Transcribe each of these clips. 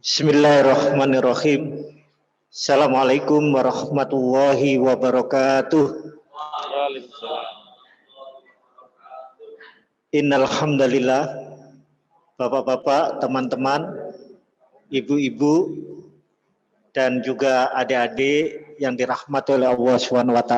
Bismillahirrahmanirrahim. Assalamualaikum warahmatullahi wabarakatuh. Innal hamdalillah, bapak-bapak, teman-teman, ibu-ibu, dan juga adik-adik yang dirahmati oleh Allah SWT.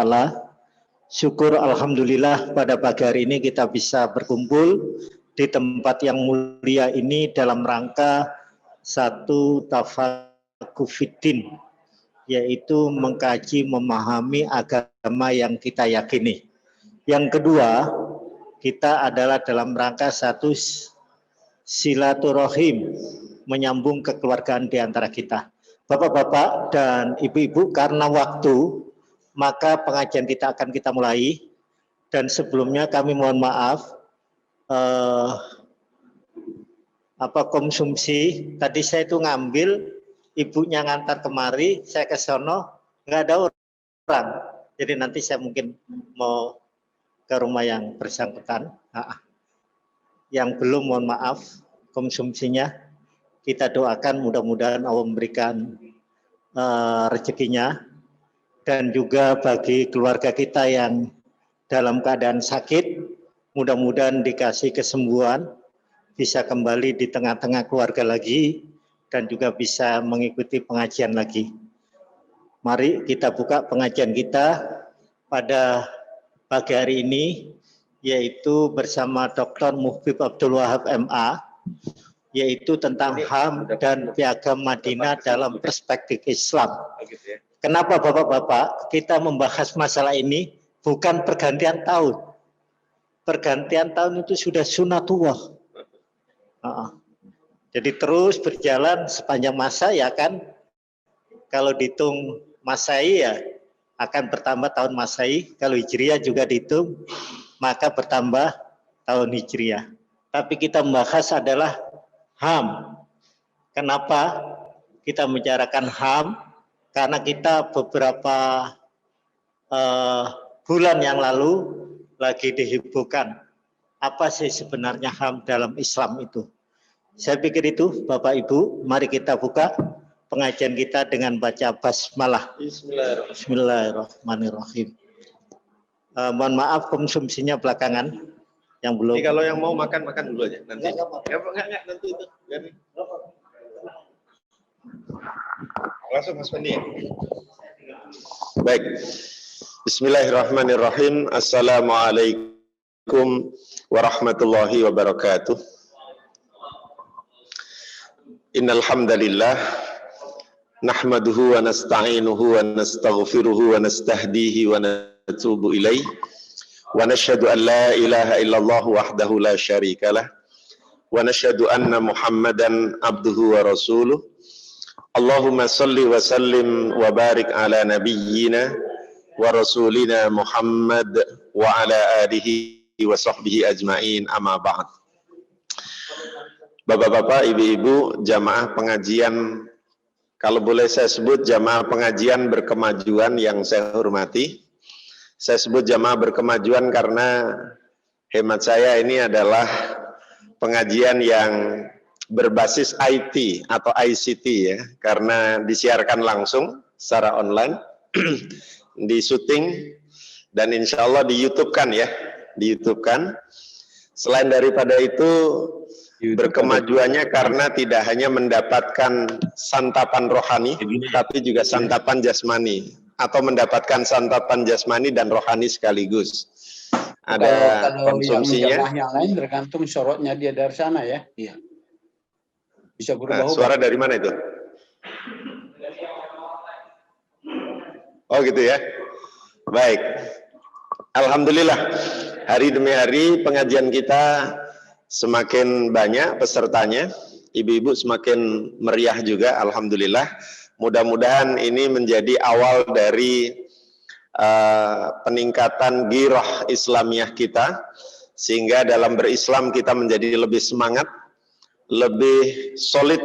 Syukur alhamdulillah pada pagi hari ini kita bisa berkumpul di tempat yang mulia ini dalam rangka satu tafaqquh fiddin, yaitu mengkaji memahami agama yang kita yakini. Yang kedua, kita adalah dalam rangka satu silaturahim, menyambung kekeluargaan di antara kita. Bapak-bapak dan ibu-ibu, karena waktu, maka pengajian kita akan kita mulai. Dan sebelumnya kami mohon maaf, konsumsi tadi saya itu ngambil, ibunya ngantar kemari, saya ke sono nggak ada orang, jadi nanti saya mungkin mau ke rumah yang bersangkutan. Yang belum, mohon maaf konsumsinya, kita doakan mudah-mudahan Allah memberikan rezekinya, dan juga bagi keluarga kita yang dalam keadaan sakit, mudah-mudahan dikasih kesembuhan, bisa kembali di tengah-tengah keluarga lagi, dan juga bisa mengikuti pengajian lagi. Mari kita buka pengajian kita pada pagi hari ini, yaitu bersama Dr. Muhbib Abdul Wahab MA, yaitu tentang HAM dan Piagam Madinah dalam perspektif Islam. Kenapa Bapak-bapak kita membahas masalah ini? Bukan pergantian tahun. Pergantian tahun itu sudah sunatullah. Jadi terus berjalan sepanjang masa, ya kan? Kalau dihitung Masehi ya akan bertambah tahun Masehi. Kalau Hijriah juga dihitung, maka bertambah tahun Hijriah. Tapi kita membahas adalah HAM. Kenapa kita membicarakan HAM? Karena kita beberapa bulan yang lalu lagi dihebohkan. Apa sih sebenarnya HAM dalam Islam itu? Saya pikir itu, Bapak Ibu, mari kita buka pengajian kita dengan baca basmalah. Bismillahirrahmanirrahim. Mohon maaf konsumsinya belakangan yang belum. Jadi kalau yang mau makan dulu aja nanti. Enggak nanti itu. Langsung Mas Fendi. Baik. Bismillahirrahmanirrahim. Assalamualaikum warahmatullahi wabarakatuh. Innal hamdalillah nahmaduhu wa nasta'inuhu wa nastaghfiruhu wa nastahdihi wa natubu ilaih wa nashhadu an la ilaha illallah wahdahu la syarikalah wa nashhadu anna Muhammadan abduhu wa rasuluh. Allahumma salli wa sallim wa barik ala nabiyyina wa rasulina Muhammad wa ala alihi wa sahbihi ajma'in, amma ba'd. Bapak-bapak, ibu-ibu, jamaah pengajian, kalau boleh saya sebut jamaah pengajian berkemajuan yang saya hormati. Saya sebut jamaah berkemajuan karena hemat saya ini adalah pengajian yang berbasis IT atau ICT ya, karena disiarkan langsung secara online, di syuting, dan insya Allah di YouTube-kan ya, di YouTube-kan. Selain daripada itu, berkemajuannya karena tidak hanya mendapatkan santapan rohani, tapi juga santapan jasmani, atau mendapatkan santapan jasmani dan rohani sekaligus. Ada kalau konsumsinya. Yang lain tergantung sorotnya dia dari sana ya. Iya. Bisa berubah. Suara dari mana itu? Oh gitu ya. Baik. Alhamdulillah. Hari demi hari pengajian kita semakin banyak pesertanya, ibu-ibu semakin meriah juga, alhamdulillah. Mudah-mudahan ini menjadi awal dari peningkatan ghirah Islamiyah kita, sehingga dalam berislam kita menjadi lebih semangat, lebih solid,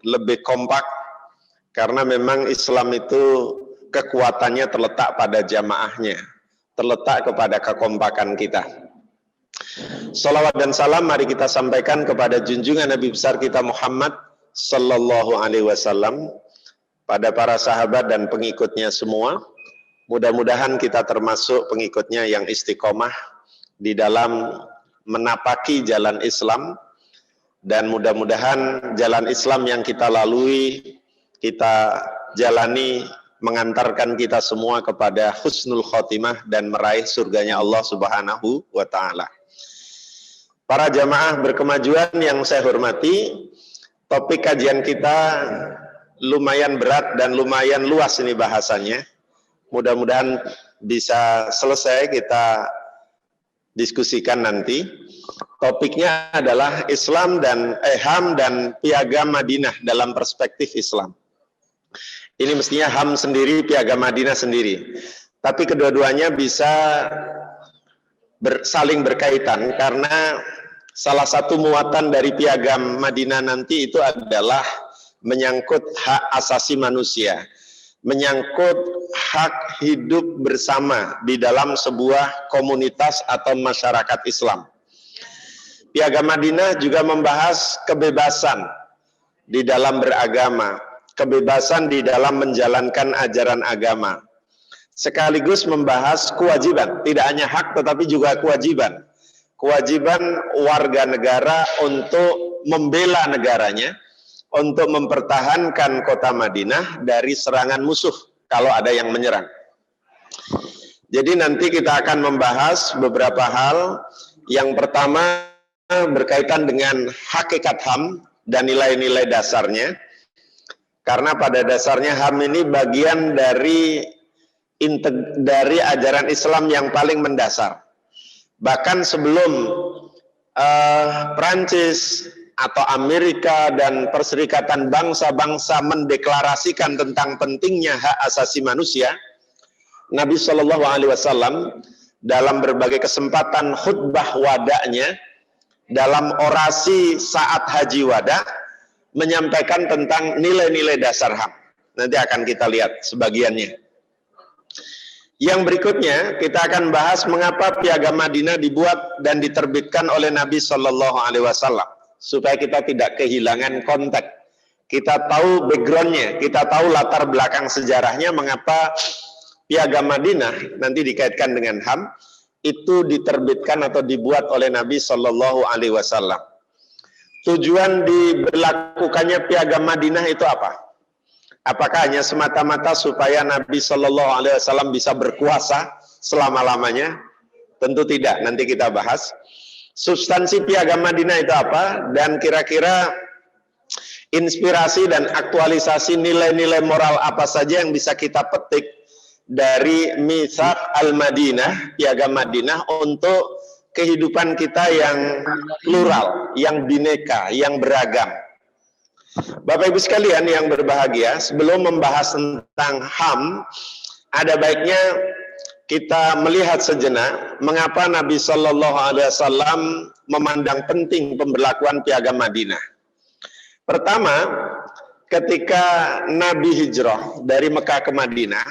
lebih kompak, karena memang Islam itu kekuatannya terletak pada jamaahnya, terletak kepada kekompakan kita. Salawat dan salam mari kita sampaikan kepada junjungan Nabi besar kita Muhammad Sallallahu Alaihi Wasallam, pada para sahabat dan pengikutnya semua. Mudah-mudahan kita termasuk pengikutnya yang istiqomah di dalam menapaki jalan Islam, dan mudah-mudahan jalan Islam yang kita lalui, kita jalani, mengantarkan kita semua kepada husnul khotimah dan meraih surganya Allah Subhanahu wa Ta'ala. Para jamaah berkemajuan yang saya hormati, topik kajian kita lumayan berat dan lumayan luas ini bahasannya. Mudah-mudahan bisa selesai kita diskusikan nanti. Topiknya adalah Islam dan HAM dan Piagam Madinah dalam perspektif Islam. Ini mestinya HAM sendiri, Piagam Madinah sendiri. Tapi kedua-duanya bisa saling berkaitan, karena salah satu muatan dari Piagam Madinah nanti itu adalah menyangkut hak asasi manusia, menyangkut hak hidup bersama di dalam sebuah komunitas atau masyarakat Islam. Piagam Madinah juga membahas kebebasan di dalam beragama, kebebasan di dalam menjalankan ajaran agama, sekaligus membahas kewajiban, tidak hanya hak tetapi juga kewajiban. Kewajiban warga negara untuk membela negaranya, untuk mempertahankan kota Madinah dari serangan musuh kalau ada yang menyerang. Jadi nanti kita akan membahas beberapa hal. Yang pertama berkaitan dengan hakikat HAM dan nilai-nilai dasarnya. Karena pada dasarnya HAM ini bagian dari ajaran Islam yang paling mendasar. Bahkan sebelum Prancis atau Amerika dan Perserikatan Bangsa-Bangsa mendeklarasikan tentang pentingnya hak asasi manusia, Nabi Shallallahu Alaihi Wasallam dalam berbagai kesempatan khutbah wada'nya, dalam orasi saat haji wada, menyampaikan tentang nilai-nilai dasar HAM. Nanti akan kita lihat sebagiannya. Yang berikutnya kita akan bahas mengapa Piagam Madinah dibuat dan diterbitkan oleh Nabi Shallallahu Alaihi Wasallam, supaya kita tidak kehilangan konteks. Kita tahu backgroundnya, kita tahu latar belakang sejarahnya, mengapa Piagam Madinah nanti dikaitkan dengan HAM itu diterbitkan atau dibuat oleh Nabi Shallallahu Alaihi Wasallam. Tujuan diberlakukannya Piagam Madinah itu apa? Apakah hanya semata-mata supaya Nabi Shallallahu Alaihi Wasallam bisa berkuasa selama-lamanya? Tentu tidak, nanti kita bahas. Substansi Piagam Madinah itu apa? Dan kira-kira inspirasi dan aktualisasi nilai-nilai moral apa saja yang bisa kita petik dari Mitsaq al-Madinah, Piagam Madinah, untuk kehidupan kita yang plural, yang bineka, yang beragam. Bapak Ibu sekalian yang berbahagia, sebelum membahas tentang HAM, ada baiknya kita melihat sejenak mengapa Nabi Shallallahu Alaihi Wasallam memandang penting pemberlakuan Piagam Madinah. Pertama, ketika Nabi hijrah dari Mekah ke Madinah,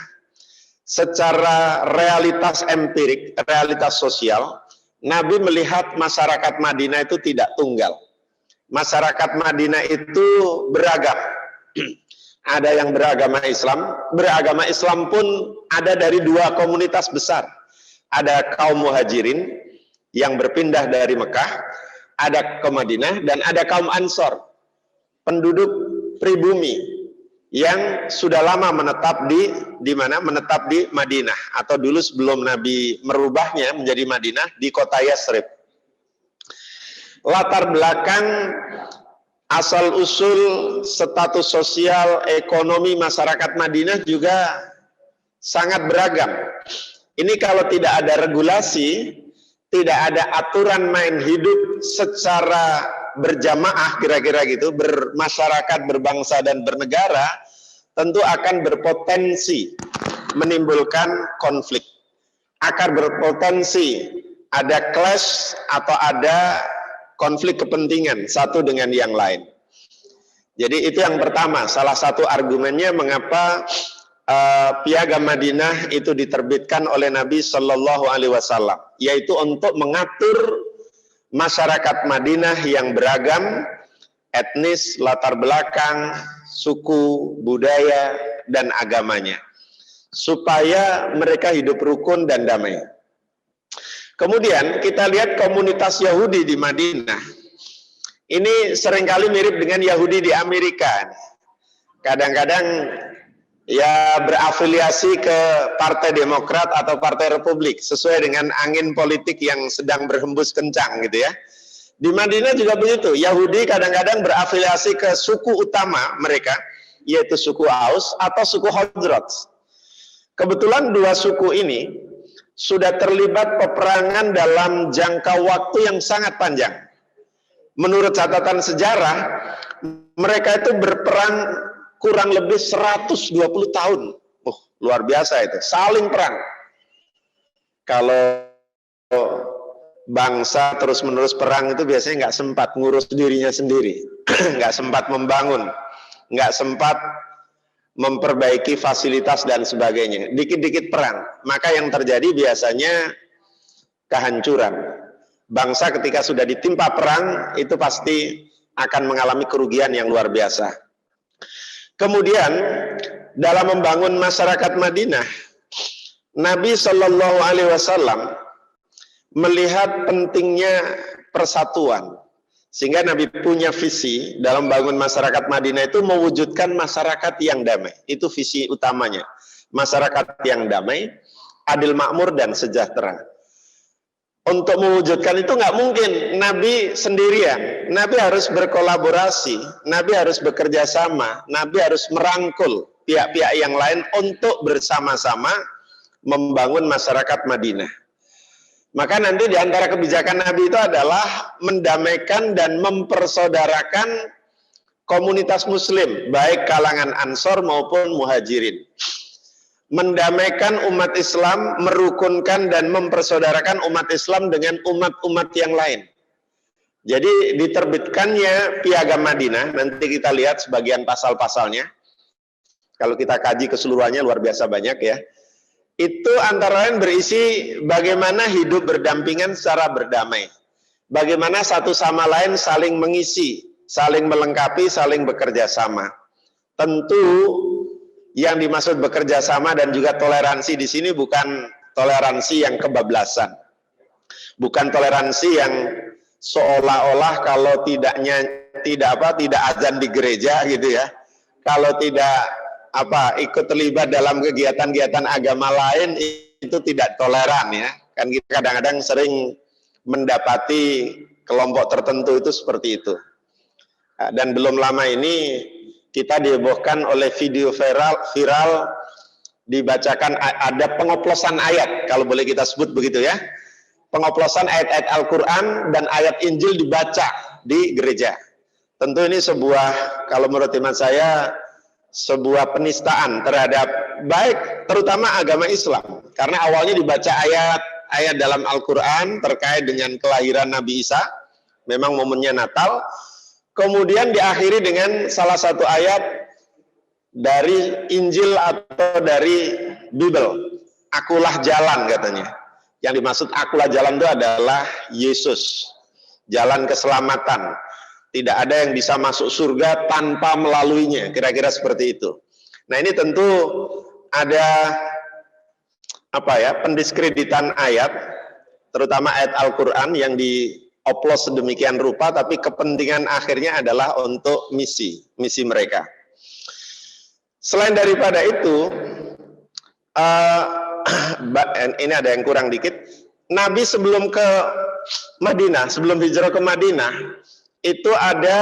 secara realitas empirik, realitas sosial, Nabi melihat masyarakat Madinah itu tidak tunggal. Masyarakat Madinah itu beragam. Ada yang beragama Islam pun ada dari dua komunitas besar. Ada kaum muhajirin yang berpindah dari Mekah, ada ke Madinah, dan ada kaum Ansor, penduduk pribumi yang sudah lama menetap di mana? Menetap di Madinah, atau dulu sebelum Nabi merubahnya menjadi Madinah, di kota Yasrib. Latar belakang asal-usul status sosial ekonomi masyarakat Madinah juga sangat beragam. Ini kalau tidak ada regulasi, tidak ada aturan main hidup secara berjamaah, kira-kira gitu, bermasyarakat, berbangsa dan bernegara, tentu akan berpotensi menimbulkan konflik. Akan berpotensi ada clash atau ada konflik kepentingan satu dengan yang lain. Jadi itu yang pertama, salah satu argumennya mengapa Piagam Madinah itu diterbitkan oleh Nabi Shallallahu Alaihi Wasallam, yaitu untuk mengatur masyarakat Madinah yang beragam, etnis, latar belakang, suku, budaya, dan agamanya, supaya mereka hidup rukun dan damai. Kemudian kita lihat komunitas Yahudi di Madinah. Ini seringkali mirip dengan Yahudi di Amerika. Kadang-kadang ya berafiliasi ke Partai Demokrat atau Partai Republik sesuai dengan angin politik yang sedang berhembus kencang gitu ya. Di Madinah juga begitu. Yahudi kadang-kadang berafiliasi ke suku utama mereka, yaitu suku Aus atau suku Khazraj. Kebetulan dua suku ini sudah terlibat peperangan dalam jangka waktu yang sangat panjang. Menurut catatan sejarah, mereka itu berperang kurang lebih 120 tahun. Luar biasa itu. Saling perang. Kalau bangsa terus-menerus perang itu biasanya nggak sempat ngurus dirinya sendiri. Nggak sempat membangun. Nggak sempat memperbaiki fasilitas dan sebagainya. Dikit-dikit perang. Maka yang terjadi biasanya kehancuran. Bangsa ketika sudah ditimpa perang, itu pasti akan mengalami kerugian yang luar biasa. Kemudian dalam membangun masyarakat Madinah, Nabi Shallallahu Alaihi Wasallam melihat pentingnya persatuan, sehingga Nabi punya visi dalam bangun masyarakat Madinah itu mewujudkan masyarakat yang damai. Itu visi utamanya, masyarakat yang damai, adil makmur dan sejahtera. Untuk mewujudkan itu nggak mungkin Nabi sendirian. Nabi harus berkolaborasi, Nabi harus bekerja sama, Nabi harus merangkul pihak-pihak yang lain untuk bersama-sama membangun masyarakat Madinah. Maka nanti di antara kebijakan Nabi itu adalah mendamaikan dan mempersaudarakan komunitas muslim, baik kalangan Ansor maupun Muhajirin. Mendamaikan umat Islam, merukunkan dan mempersaudarakan umat Islam dengan umat-umat yang lain. Jadi diterbitkannya Piagam Madinah, nanti kita lihat sebagian pasal-pasalnya. Kalau kita kaji keseluruhannya luar biasa banyak ya. Itu antara lain berisi bagaimana hidup berdampingan secara berdamai. Bagaimana satu sama lain saling mengisi, saling melengkapi, saling bekerja sama. Tentu yang dimaksud bekerja sama dan juga toleransi di sini bukan toleransi yang kebablasan. Bukan toleransi yang seolah-olah kalau tidak azan di gereja gitu ya. Kalau tidak ikut terlibat dalam kegiatan-kegiatan agama lain itu tidak toleran ya. Kan kita kadang-kadang sering mendapati kelompok tertentu itu seperti itu. Dan belum lama ini kita dihebohkan oleh video viral dibacakan ada pengoplosan ayat, kalau boleh kita sebut begitu ya. Pengoplosan ayat-ayat Al-Quran dan ayat Injil dibaca di gereja. Tentu ini sebuah, kalau menurut iman saya, sebuah penistaan terhadap baik terutama agama Islam. Karena awalnya dibaca ayat-ayat dalam Al-Quran terkait dengan kelahiran Nabi Isa, memang momennya Natal. Kemudian diakhiri dengan salah satu ayat dari Injil atau dari Bible. Akulah jalan katanya. Yang dimaksud akulah jalan itu adalah Yesus. Jalan keselamatan. Tidak ada yang bisa masuk surga tanpa melaluinya. Kira-kira seperti itu. Nah ini tentu ada pendiskreditan ayat. Terutama ayat Al-Quran yang dioplos sedemikian rupa, tapi kepentingan akhirnya adalah untuk misi mereka. Selain daripada itu, ini ada yang kurang dikit. Nabi sebelum ke Madinah, sebelum hijrah ke Madinah, itu ada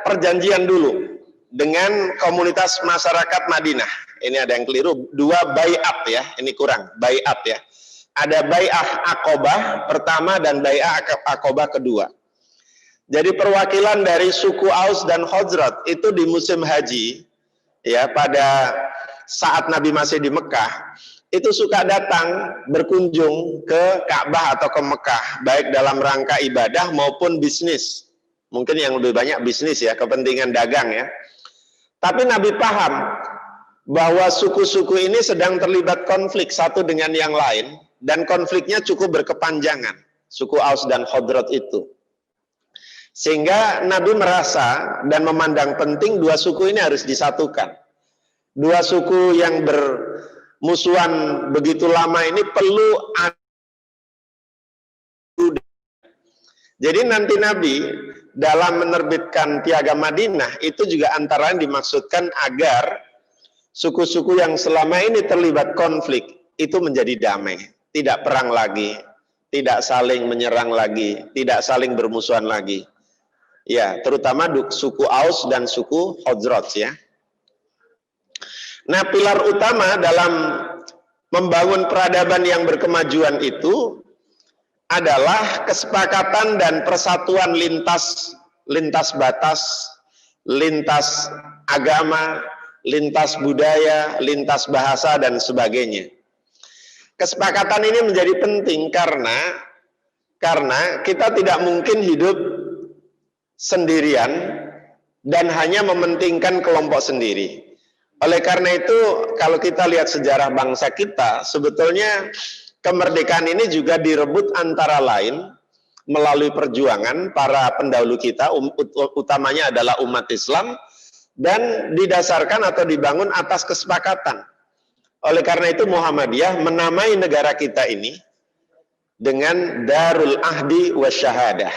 perjanjian dulu dengan komunitas masyarakat Madinah. Ini ada yang keliru, 2 baiat ya, ini kurang, baiat ya. Ada bai'ah Aqobah pertama dan bai'ah Aqobah kedua. Jadi perwakilan dari suku Aus dan Khazraj itu di musim haji, ya pada saat Nabi masih di Mekah, itu suka datang berkunjung ke Ka'bah atau ke Mekah, baik dalam rangka ibadah maupun bisnis. Mungkin yang lebih banyak bisnis ya, kepentingan dagang ya. Tapi Nabi paham bahwa suku-suku ini sedang terlibat konflik satu dengan yang lain, dan konfliknya cukup berkepanjangan, suku Aus dan Khazraj itu. Sehingga Nabi merasa dan memandang penting dua suku ini harus disatukan. Dua suku yang bermusuhan begitu lama ini perlu adu. Jadi nanti Nabi dalam menerbitkan Piagam Madinah itu juga antara lain dimaksudkan agar suku-suku yang selama ini terlibat konflik itu menjadi damai, tidak perang lagi, tidak saling menyerang lagi, tidak saling bermusuhan lagi. Ya, terutama suku Aus dan suku Khazraj ya. Nah, pilar utama dalam membangun peradaban yang berkemajuan itu adalah kesepakatan dan persatuan lintas batas, lintas agama, lintas budaya, lintas bahasa dan sebagainya. Kesepakatan ini menjadi penting karena kita tidak mungkin hidup sendirian dan hanya mementingkan kelompok sendiri. Oleh karena itu, kalau kita lihat sejarah bangsa kita, sebetulnya kemerdekaan ini juga direbut antara lain melalui perjuangan para pendahulu kita, utamanya adalah umat Islam, dan didasarkan atau dibangun atas kesepakatan. Oleh karena itu Muhammadiyah menamai negara kita ini dengan Darul Ahdi Wasyahadah,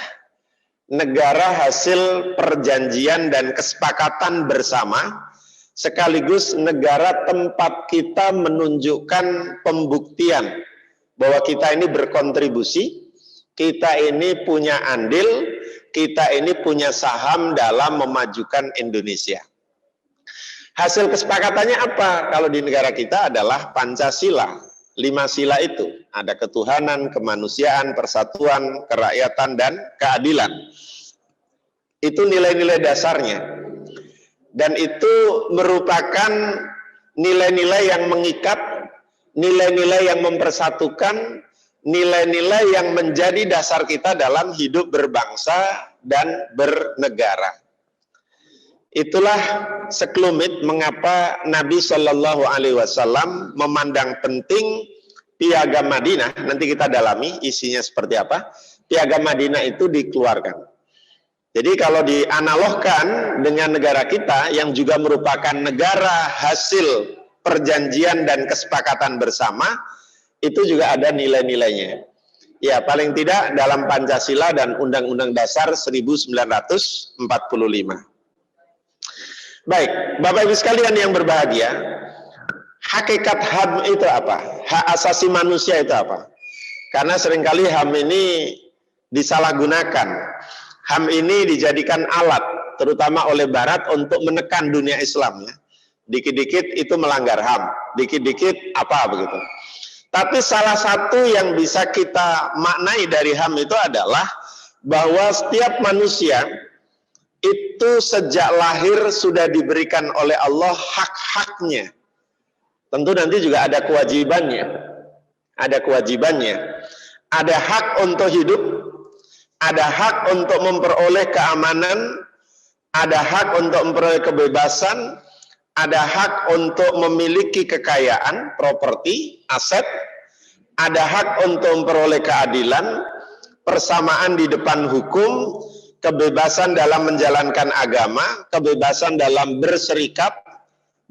negara hasil perjanjian dan kesepakatan bersama, sekaligus negara tempat kita menunjukkan pembuktian bahwa kita ini berkontribusi, kita ini punya andil, kita ini punya saham dalam memajukan Indonesia. Hasil kesepakatannya apa? Kalau di negara kita adalah Pancasila. 5 sila itu. Ada ketuhanan, kemanusiaan, persatuan, kerakyatan, dan keadilan. Itu nilai-nilai dasarnya. Dan itu merupakan nilai-nilai yang mengikat, nilai-nilai yang mempersatukan, nilai-nilai yang menjadi dasar kita dalam hidup berbangsa dan bernegara. Itulah sekelumit mengapa Nabi Shallallahu Alaihi Wasallam memandang penting Piagam Madinah. Nanti kita dalami isinya seperti apa. Piagam Madinah itu dikeluarkan. Jadi kalau dianalogkan dengan negara kita yang juga merupakan negara hasil perjanjian dan kesepakatan bersama, itu juga ada nilai-nilainya. Ya, paling tidak dalam Pancasila dan Undang-Undang Dasar 1945. Baik, Bapak Ibu sekalian yang berbahagia, hakikat HAM itu apa? Hak asasi manusia itu apa? Karena seringkali HAM ini disalahgunakan. HAM ini dijadikan alat, terutama oleh Barat, untuk menekan dunia Islam. Ya. Dikit-dikit itu melanggar HAM, dikit-dikit apa begitu. Tapi salah satu yang bisa kita maknai dari HAM itu adalah bahwa setiap manusia itu sejak lahir sudah diberikan oleh Allah hak-haknya. Tentu nanti juga ada kewajibannya. Ada kewajibannya. Ada hak untuk hidup, ada hak untuk memperoleh keamanan, ada hak untuk memperoleh kebebasan, ada hak untuk memiliki kekayaan, properti, aset, ada hak untuk memperoleh keadilan, persamaan di depan hukum, kebebasan dalam menjalankan agama, kebebasan dalam berserikat,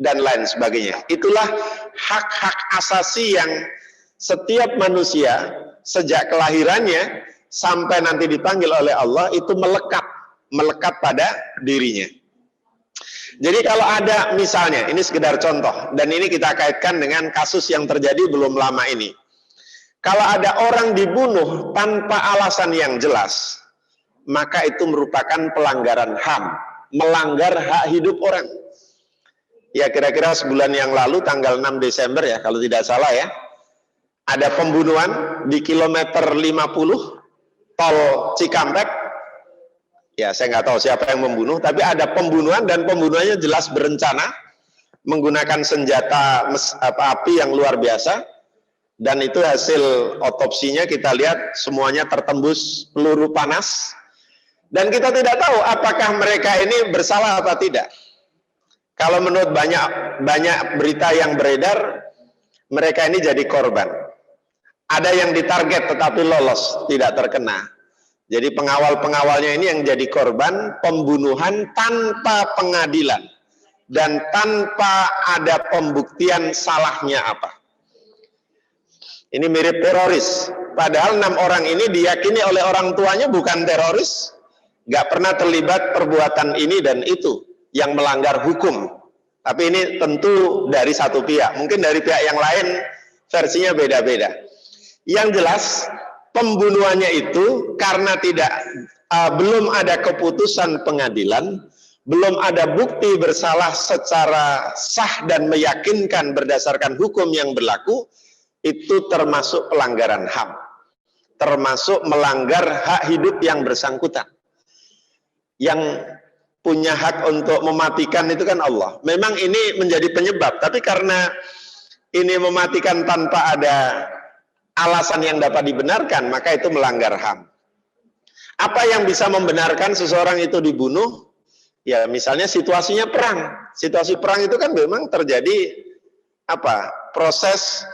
dan lain sebagainya. Itulah hak-hak asasi yang setiap manusia sejak kelahirannya sampai nanti dipanggil oleh Allah itu melekat pada dirinya. Jadi kalau ada misalnya, ini sekedar contoh, dan ini kita kaitkan dengan kasus yang terjadi belum lama ini. Kalau ada orang dibunuh tanpa alasan yang jelas, maka itu merupakan pelanggaran HAM, melanggar hak hidup orang. Ya, kira-kira sebulan yang lalu, tanggal 6 Desember ya, kalau tidak salah ya, ada pembunuhan di kilometer 50, tol Cikampek. Ya, saya nggak tahu siapa yang membunuh, tapi ada pembunuhan, dan pembunuhannya jelas berencana, menggunakan senjata api yang luar biasa, dan itu hasil otopsinya kita lihat semuanya tertembus peluru panas. Dan kita tidak tahu apakah mereka ini bersalah atau tidak. Kalau menurut banyak berita yang beredar, mereka ini jadi korban. Ada yang ditarget tetapi lolos, tidak terkena. Jadi pengawal-pengawalnya ini yang jadi korban pembunuhan tanpa pengadilan dan tanpa ada pembuktian salahnya apa. Ini mirip teroris. Padahal 6 orang ini diyakini oleh orang tuanya bukan teroris, nggak pernah terlibat perbuatan ini dan itu yang melanggar hukum. Tapi ini tentu dari satu pihak. Mungkin dari pihak yang lain versinya beda-beda. Yang jelas pembunuhannya itu karena belum ada keputusan pengadilan, belum ada bukti bersalah secara sah dan meyakinkan berdasarkan hukum yang berlaku, itu termasuk pelanggaran HAM, termasuk melanggar hak hidup yang bersangkutan. Yang punya hak untuk mematikan itu kan Allah. Memang ini menjadi penyebab, tapi karena ini mematikan tanpa ada alasan yang dapat dibenarkan, maka itu melanggar HAM. Apa yang bisa membenarkan seseorang itu dibunuh? Ya misalnya situasinya perang. Situasi perang itu kan memang terjadi proses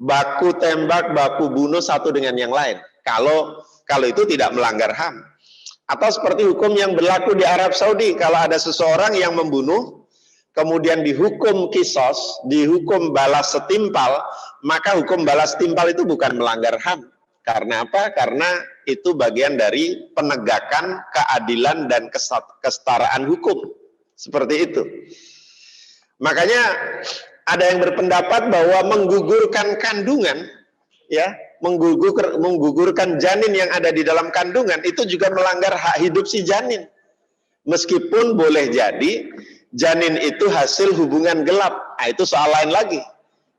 baku tembak, baku bunuh satu dengan yang lain. Kalau itu tidak melanggar HAM. Atau seperti hukum yang berlaku di Arab Saudi, kalau ada seseorang yang membunuh, kemudian dihukum kisos, dihukum balas setimpal, maka hukum balas setimpal itu bukan melanggar HAM. Karena apa? Karena itu bagian dari penegakan keadilan dan kesetaraan hukum. Seperti itu. Makanya ada yang berpendapat bahwa menggugurkan kandungan, ya, menggugurkan janin yang ada di dalam kandungan itu juga melanggar hak hidup si janin. Meskipun boleh jadi janin itu hasil hubungan gelap, itu soal lain lagi.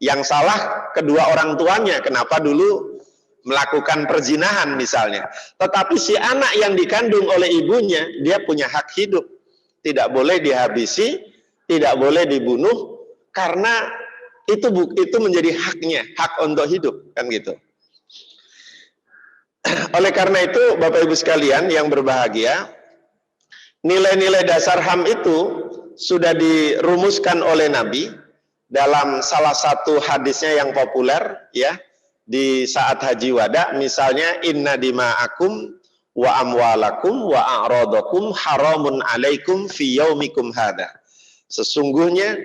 Yang salah kedua orang tuanya, kenapa dulu melakukan perzinahan misalnya. Tetapi si anak yang dikandung oleh ibunya, dia punya hak hidup. Tidak boleh dihabisi, tidak boleh dibunuh, karena itu menjadi haknya, hak untuk hidup, kan gitu. Oleh karena itu, Bapak Ibu sekalian yang berbahagia, nilai-nilai dasar HAM itu sudah dirumuskan oleh Nabi dalam salah satu hadisnya yang populer, ya, di saat haji wada, misalnya inna dima'akum wa amwalakum wa a'radakum haramun alaikum fi yaumikum hada. Sesungguhnya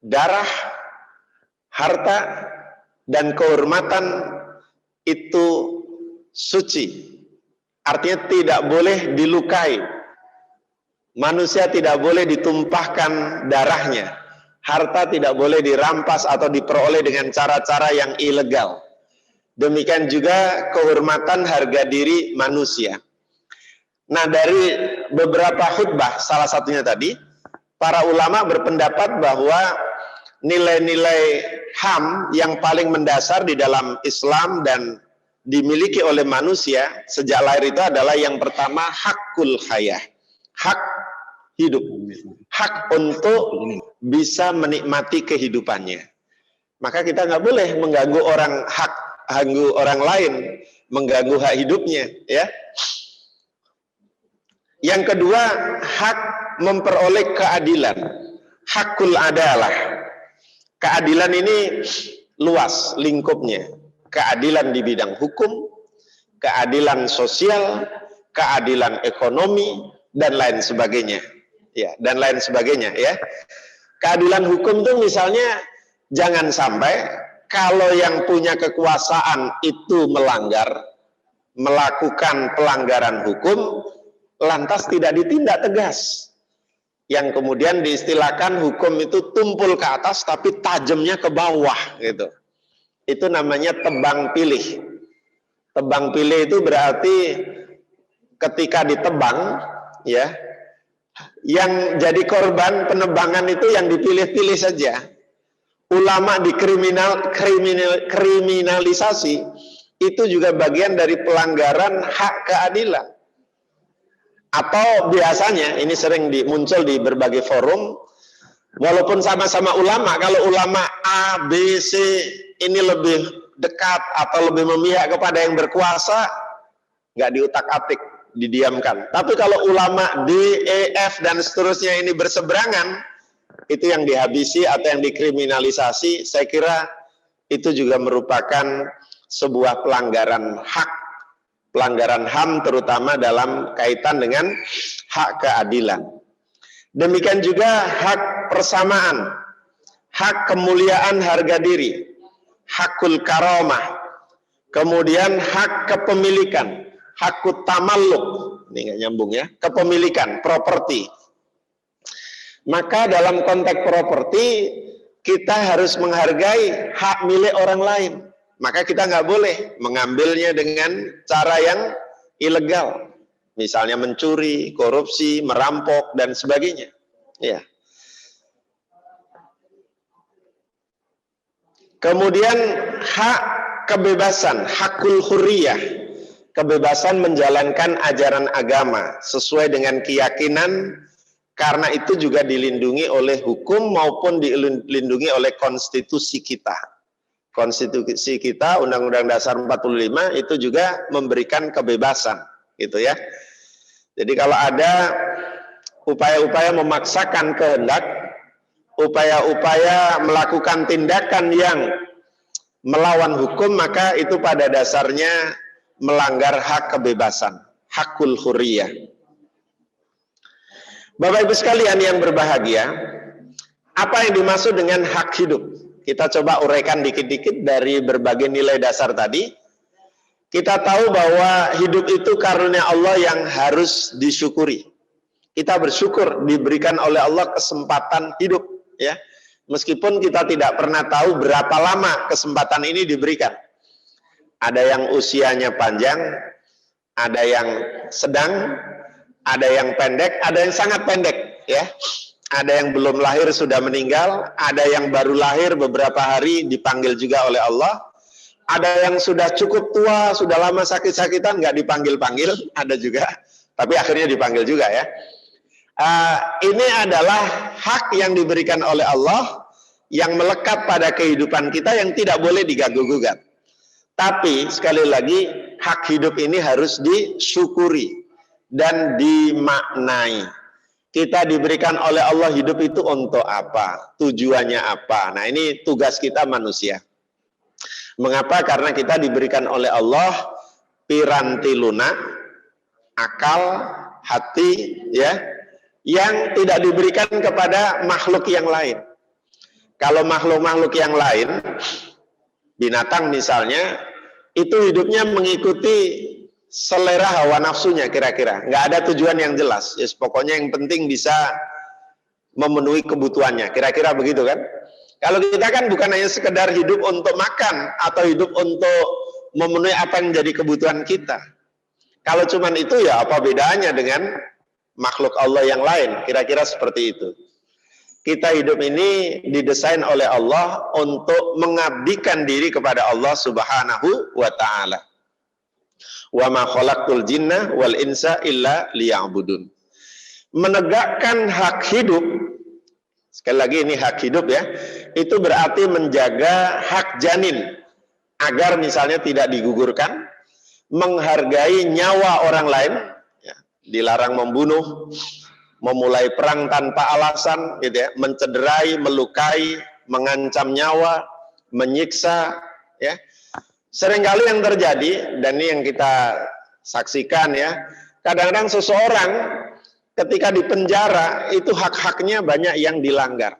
darah, harta, dan kehormatan itu suci. Artinya tidak boleh dilukai. Manusia tidak boleh ditumpahkan darahnya. Harta tidak boleh dirampas atau diperoleh dengan cara-cara yang ilegal. Demikian juga kehormatan harga diri manusia. Nah, dari beberapa khutbah, salah satunya tadi, para ulama berpendapat bahwa nilai-nilai HAM yang paling mendasar di dalam Islam dan dimiliki oleh manusia sejak lahir itu adalah yang pertama hakul hayah, hak hidup, hak untuk bisa menikmati kehidupannya. Maka kita nggak boleh mengganggu orang lain, mengganggu hak hidupnya, ya. Yang kedua, hak memperoleh keadilan, hakul adalah. Keadilan ini luas lingkupnya. Keadilan di bidang hukum, keadilan sosial, keadilan ekonomi, dan lain sebagainya. Ya, dan lain sebagainya, ya. Keadilan hukum itu misalnya jangan sampai kalau yang punya kekuasaan itu melakukan pelanggaran hukum, lantas tidak ditindak tegas. Yang kemudian diistilahkan hukum itu tumpul ke atas tapi tajamnya ke bawah gitu. Itu namanya tebang pilih. Tebang pilih itu berarti ketika ditebang, ya, yang jadi korban penebangan itu yang dipilih-pilih saja. Ulama kriminalisasi itu juga bagian dari pelanggaran hak keadilan. Atau biasanya, ini sering muncul di berbagai forum, walaupun sama-sama ulama, kalau ulama A, B, C ini lebih dekat atau lebih memihak kepada yang berkuasa, nggak diutak-atik, didiamkan. Tapi kalau ulama D, E, F, dan seterusnya ini berseberangan, itu yang dihabisi atau yang dikriminalisasi. Saya kira itu juga merupakan sebuah pelanggaran hak pelanggaran HAM terutama dalam kaitan dengan hak keadilan. Demikian juga hak persamaan, hak kemuliaan harga diri, hakul karamah, kemudian hak kepemilikan, hakut tamalluk, ini nggak nyambung ya, kepemilikan, properti. Maka dalam konteks properti, kita harus menghargai hak milik orang lain. Maka kita nggak boleh mengambilnya dengan cara yang ilegal. Misalnya mencuri, korupsi, merampok, dan sebagainya. Ya. Kemudian hak kebebasan, hakul hurriyah. Kebebasan menjalankan ajaran agama sesuai dengan keyakinan, karena itu juga dilindungi oleh hukum maupun dilindungi oleh konstitusi kita. Konstitusi kita, Undang-Undang Dasar 45 itu juga memberikan kebebasan, gitu ya. Jadi kalau ada upaya-upaya memaksakan kehendak, upaya-upaya melakukan tindakan yang melawan hukum, maka itu pada dasarnya melanggar hak kebebasan, hakul hurriyah. Bapak Ibu sekalian yang berbahagia, apa yang dimaksud dengan hak hidup? Kita coba uraikan dikit-dikit dari berbagai nilai dasar tadi. Kita tahu bahwa hidup itu karunia Allah yang harus disyukuri. Kita bersyukur diberikan oleh Allah kesempatan hidup, ya. Meskipun kita tidak pernah tahu berapa lama kesempatan ini diberikan. Ada yang usianya panjang, ada yang sedang, ada yang pendek, ada yang sangat pendek, ya. Ada yang belum lahir sudah meninggal, ada yang baru lahir beberapa hari dipanggil juga oleh Allah. Ada yang sudah cukup tua, sudah lama sakit-sakitan, nggak dipanggil-panggil, ada juga, tapi akhirnya dipanggil juga, ya. Ini adalah hak yang diberikan oleh Allah yang melekat pada kehidupan kita yang tidak boleh diganggu-gugat. Tapi sekali lagi, hak hidup ini harus disyukuri dan dimaknai. Kita diberikan oleh Allah hidup itu untuk apa? Tujuannya apa? Nah, ini tugas kita manusia. Mengapa? Karena kita diberikan oleh Allah piranti lunak, akal, hati, ya, yang tidak diberikan kepada makhluk yang lain. Kalau makhluk-makhluk yang lain, binatang misalnya, itu hidupnya mengikuti selera hawa nafsunya kira-kira. Nggak ada tujuan yang jelas. Yes, pokoknya yang penting bisa memenuhi kebutuhannya. Kira-kira begitu kan? Kalau kita kan bukan hanya sekedar hidup untuk makan atau hidup untuk memenuhi apa yang menjadi kebutuhan kita. Kalau cuman itu ya apa bedanya dengan makhluk Allah yang lain? Kira-kira seperti itu. Kita hidup ini didesain oleh Allah untuk mengabdikan diri kepada Allah Subhanahu wa ta'ala. Wa ma khalaqtul jinna wal insa illa liya'budun. Menegakkan hak hidup, sekali lagi ini hak hidup ya, itu berarti menjaga hak janin agar misalnya tidak digugurkan, menghargai nyawa orang lain, ya, dilarang membunuh, memulai perang tanpa alasan, gitu ya, mencederai, melukai, mengancam nyawa, menyiksa, ya. Seringkali yang terjadi, dan ini yang kita saksikan ya, kadang-kadang seseorang ketika di penjara itu hak-haknya banyak yang dilanggar.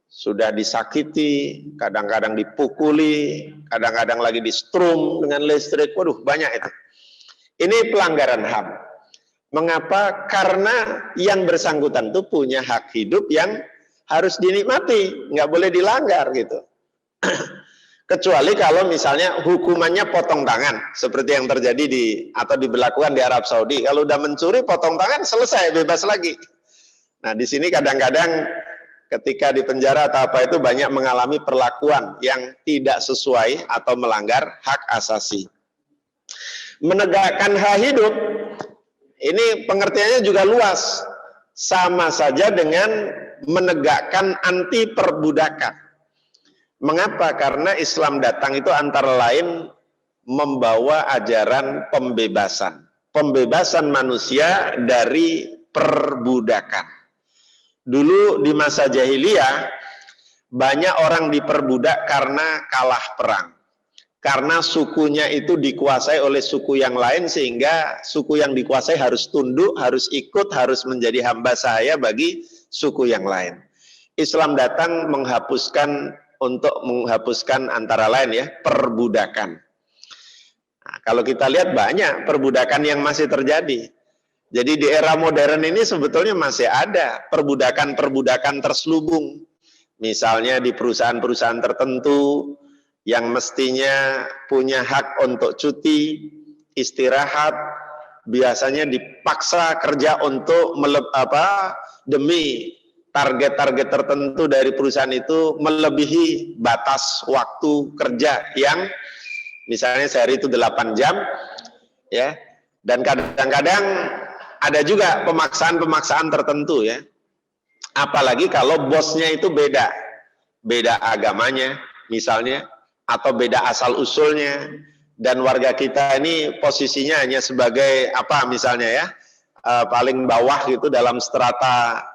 Sudah disakiti, kadang-kadang dipukuli, kadang-kadang lagi di strum dengan listrik, waduh banyak itu. Ini pelanggaran HAM. Mengapa? Karena yang bersangkutan itu punya hak hidup yang harus dinikmati, nggak boleh dilanggar gitu. Kecuali kalau misalnya hukumannya potong tangan, seperti yang terjadi atau diberlakukan di Arab Saudi. Kalau udah mencuri, potong tangan, selesai, bebas lagi. Nah, di sini kadang-kadang ketika di penjara atau apa itu banyak mengalami perlakuan yang tidak sesuai atau melanggar hak asasi. Menegakkan hak hidup, ini pengertiannya juga luas. Sama saja dengan menegakkan anti perbudakan. Mengapa? Karena Islam datang itu antara lain membawa ajaran pembebasan. Pembebasan manusia dari perbudakan. Dulu di masa jahiliyah, banyak orang diperbudak karena kalah perang. karena sukunya itu dikuasai oleh suku yang lain, sehingga suku yang dikuasai harus tunduk, harus ikut, harus menjadi hamba sahaya bagi suku yang lain. Islam datang menghapuskan antara lain ya, perbudakan. Nah, kalau kita lihat banyak perbudakan yang masih terjadi. Jadi di era modern ini sebetulnya masih ada perbudakan-perbudakan terselubung. Misalnya di perusahaan-perusahaan tertentu yang mestinya punya hak untuk cuti, istirahat, biasanya dipaksa kerja untuk demi target-target tertentu dari perusahaan itu melebihi batas waktu kerja yang misalnya sehari itu 8 jam ya. Dan kadang-kadang ada juga pemaksaan-pemaksaan tertentu ya. Apalagi kalau bosnya itu beda agamanya misalnya, atau beda asal usulnya, dan warga kita ini posisinya hanya sebagai apa misalnya ya, paling bawah gitu dalam strata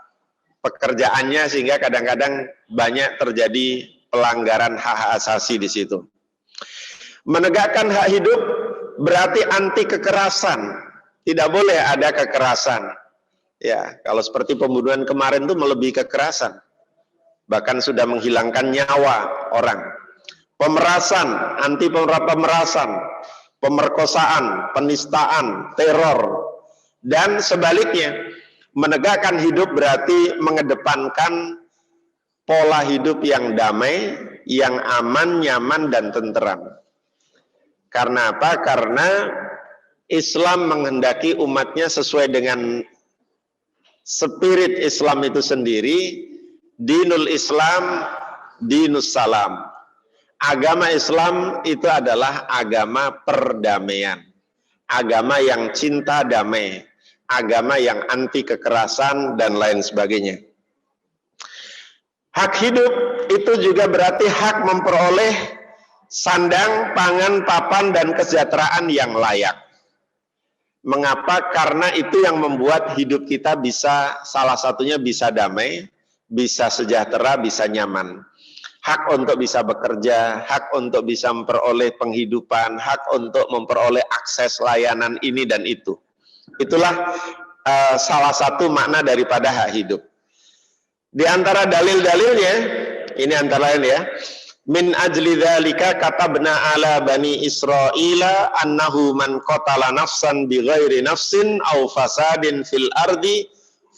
pekerjaannya, sehingga kadang-kadang banyak terjadi pelanggaran hak asasi di situ. Menegakkan hak hidup berarti anti kekerasan. Tidak boleh ada kekerasan. Ya, kalau seperti pembunuhan kemarin itu melebihi kekerasan. Bahkan sudah menghilangkan nyawa orang. Pemerasan, anti pemerasan, pemerkosaan, penistaan, teror, dan sebaliknya. Menegakkan hidup berarti mengedepankan pola hidup yang damai, yang aman, nyaman, dan tenteram. Karena apa? Karena Islam menghendaki umatnya sesuai dengan spirit Islam itu sendiri. Dinul Islam, dinus salam. Agama Islam itu adalah agama perdamaian. Agama yang cinta damai. Agama yang anti kekerasan dan lain sebagainya. Hak hidup itu juga berarti hak memperoleh sandang, pangan, papan, dan kesejahteraan yang layak. Mengapa? Karena itu yang membuat hidup kita bisa, salah satunya bisa damai, bisa sejahtera, bisa nyaman. Hak untuk bisa bekerja, hak untuk bisa memperoleh penghidupan, hak untuk memperoleh akses layanan ini dan itu. Itulah salah satu makna daripada hak hidup. Di antara dalil-dalilnya, ini antara lain ya, min ajli dzalika katabna ala bani Israila annahu man qatala nafsan bighairi nafsin aw fasadin fil ardi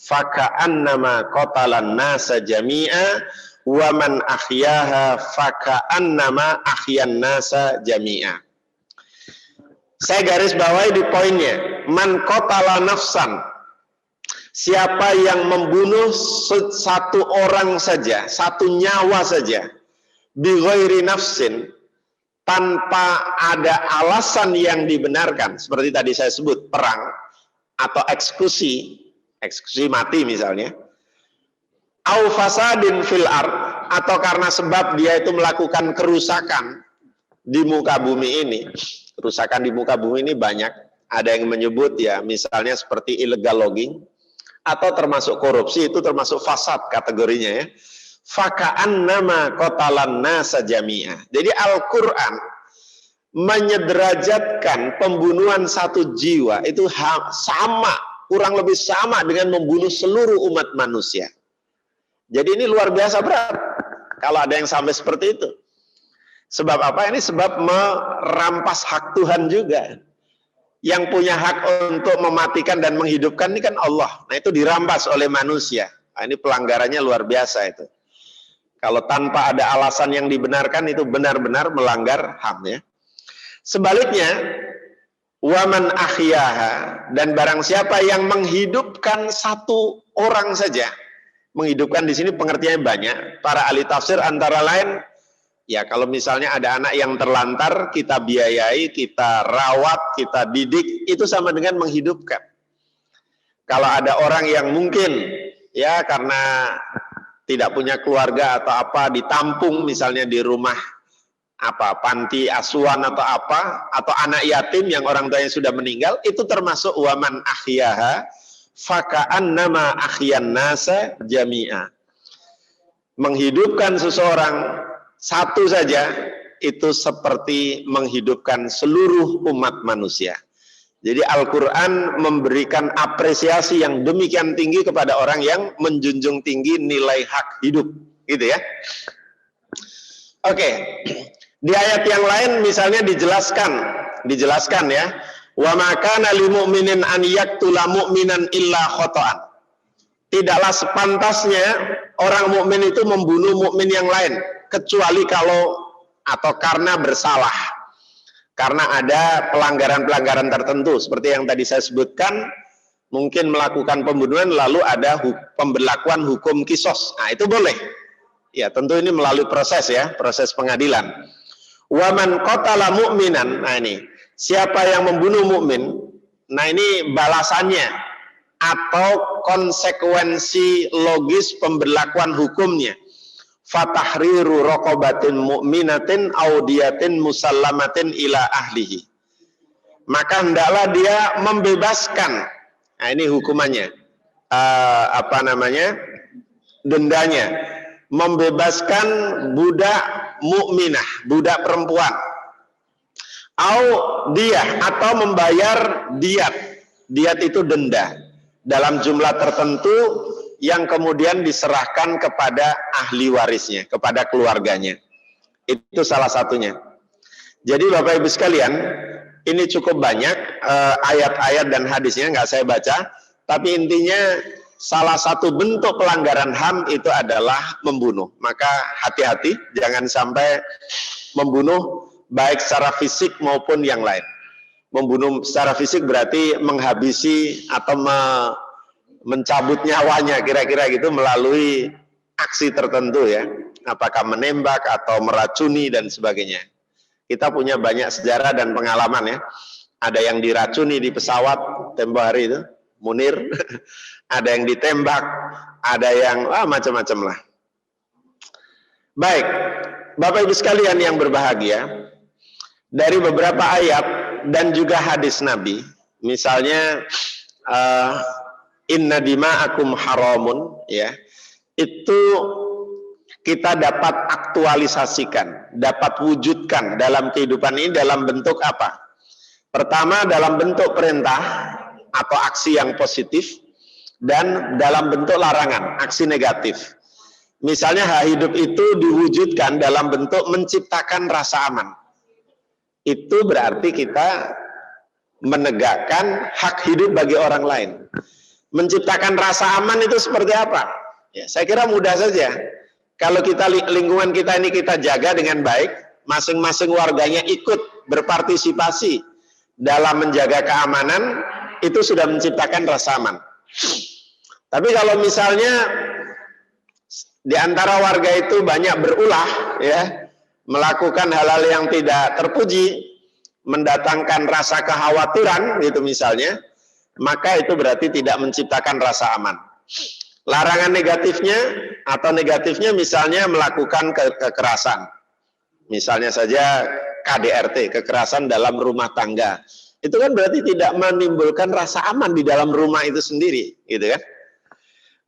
faka'annama qatalan nasa jami'a wa man ahyaha faka'annama ahyan nasa jami'a. Saya garis bawahi di poinnya, man qatala nafsan, siapa yang membunuh satu orang saja, satu nyawa saja, bighairi nafsin, tanpa ada alasan yang dibenarkan, seperti tadi saya sebut perang atau eksekusi mati misalnya, au fasadin fil ard, atau karena sebab dia itu melakukan kerusakan di muka bumi ini. Kerusakan di muka bumi ini banyak, ada yang menyebut ya misalnya seperti illegal logging, atau termasuk korupsi, itu termasuk fasad kategorinya ya. Faka'annama qatalan nasa jami'a. Jadi Al-Quran menyederajatkan pembunuhan satu jiwa itu sama, kurang lebih sama dengan membunuh seluruh umat manusia. Jadi ini luar biasa berat kalau ada yang sampai seperti itu. Sebab apa? Ini sebab merampas hak Tuhan juga. Yang punya hak untuk mematikan dan menghidupkan ini kan Allah. Nah itu dirampas oleh manusia. Nah, ini pelanggarannya luar biasa itu. Kalau tanpa ada alasan yang dibenarkan itu benar-benar melanggar HAM ya. Sebaliknya, waman ahyaha, dan barang siapa yang menghidupkan satu orang saja. Menghidupkan di sini pengertiannya banyak. Para ahli tafsir antara lain, ya kalau misalnya ada anak yang terlantar, kita biayai, kita rawat, kita didik, itu sama dengan menghidupkan. Kalau ada orang yang mungkin ya karena tidak punya keluarga atau apa, ditampung misalnya di rumah apa panti asuhan atau apa, atau anak yatim yang orang tuanya sudah meninggal, itu termasuk waman ahyaha faka'annama ahyan nasa jami'a. Menghidupkan seseorang satu saja itu seperti menghidupkan seluruh umat manusia. Jadi Al-Quran memberikan apresiasi yang demikian tinggi kepada orang yang menjunjung tinggi nilai hak hidup, gitu ya. Oke, di ayat yang lain misalnya dijelaskan ya, wa ma kana lil mu'minin an yaqtula mu'minan illa khata'an. Tidaklah sepantasnya orang mukmin itu membunuh mukmin yang lain kecuali kalau atau karena bersalah. Karena ada pelanggaran-pelanggaran tertentu seperti yang tadi saya sebutkan, mungkin melakukan pembunuhan lalu ada pemberlakuan hukum kisos. Nah, itu boleh. Ya, tentu ini melalui proses ya, proses pengadilan. Wa man qatala mu'minan. Nah, ini siapa yang membunuh mukmin? Nah, ini balasannya atau konsekuensi logis pemberlakuan hukumnya. Fatahriru raqabatin mu'minatin audiyatin musallamatin ila ahlihi. Maka hendaklah dia membebaskan. Nah, ini hukumannya. Dendanya. Membebaskan budak mukminah, budak perempuan. Atau membayar diat. Diat itu denda dalam jumlah tertentu yang kemudian diserahkan kepada ahli warisnya, kepada keluarganya. Itu salah satunya. Jadi Bapak Ibu sekalian, ini cukup banyak ayat-ayat dan hadisnya, nggak saya baca, tapi intinya salah satu bentuk pelanggaran HAM itu adalah membunuh. Maka hati-hati, jangan sampai membunuh baik secara fisik maupun yang lain. Membunuh secara fisik berarti menghabisi atau mencabut nyawanya, kira-kira gitu, melalui aksi tertentu ya, apakah menembak atau meracuni dan sebagainya. Kita punya banyak sejarah dan pengalaman ya. Ada yang diracuni di pesawat tempo hari itu, Munir, ada yang ditembak, ada yang macam-macam lah. Baik, Bapak Ibu sekalian yang berbahagia, dari beberapa ayat dan juga hadis Nabi, misalnya inna dima'akum haramun, ya, itu kita dapat aktualisasikan, dapat wujudkan dalam kehidupan ini dalam bentuk apa? Pertama, dalam bentuk perintah atau aksi yang positif, dan dalam bentuk larangan, aksi negatif. Misalnya hak hidup itu diwujudkan dalam bentuk menciptakan rasa aman. Itu berarti kita menegakkan hak hidup bagi orang lain. Menciptakan rasa aman itu seperti apa? Ya, saya kira mudah saja. Kalau kita lingkungan kita ini kita jaga dengan baik, masing-masing warganya ikut berpartisipasi dalam menjaga keamanan, itu sudah menciptakan rasa aman. Tapi kalau misalnya di antara warga itu banyak berulah, ya, melakukan hal-hal yang tidak terpuji, mendatangkan rasa kekhawatiran, gitu misalnya, maka itu berarti tidak menciptakan rasa aman. Larangan negatifnya atau negatifnya misalnya melakukan kekerasan. Misalnya saja KDRT, kekerasan dalam rumah tangga. Itu kan berarti tidak menimbulkan rasa aman di dalam rumah itu sendiri, gitu kan?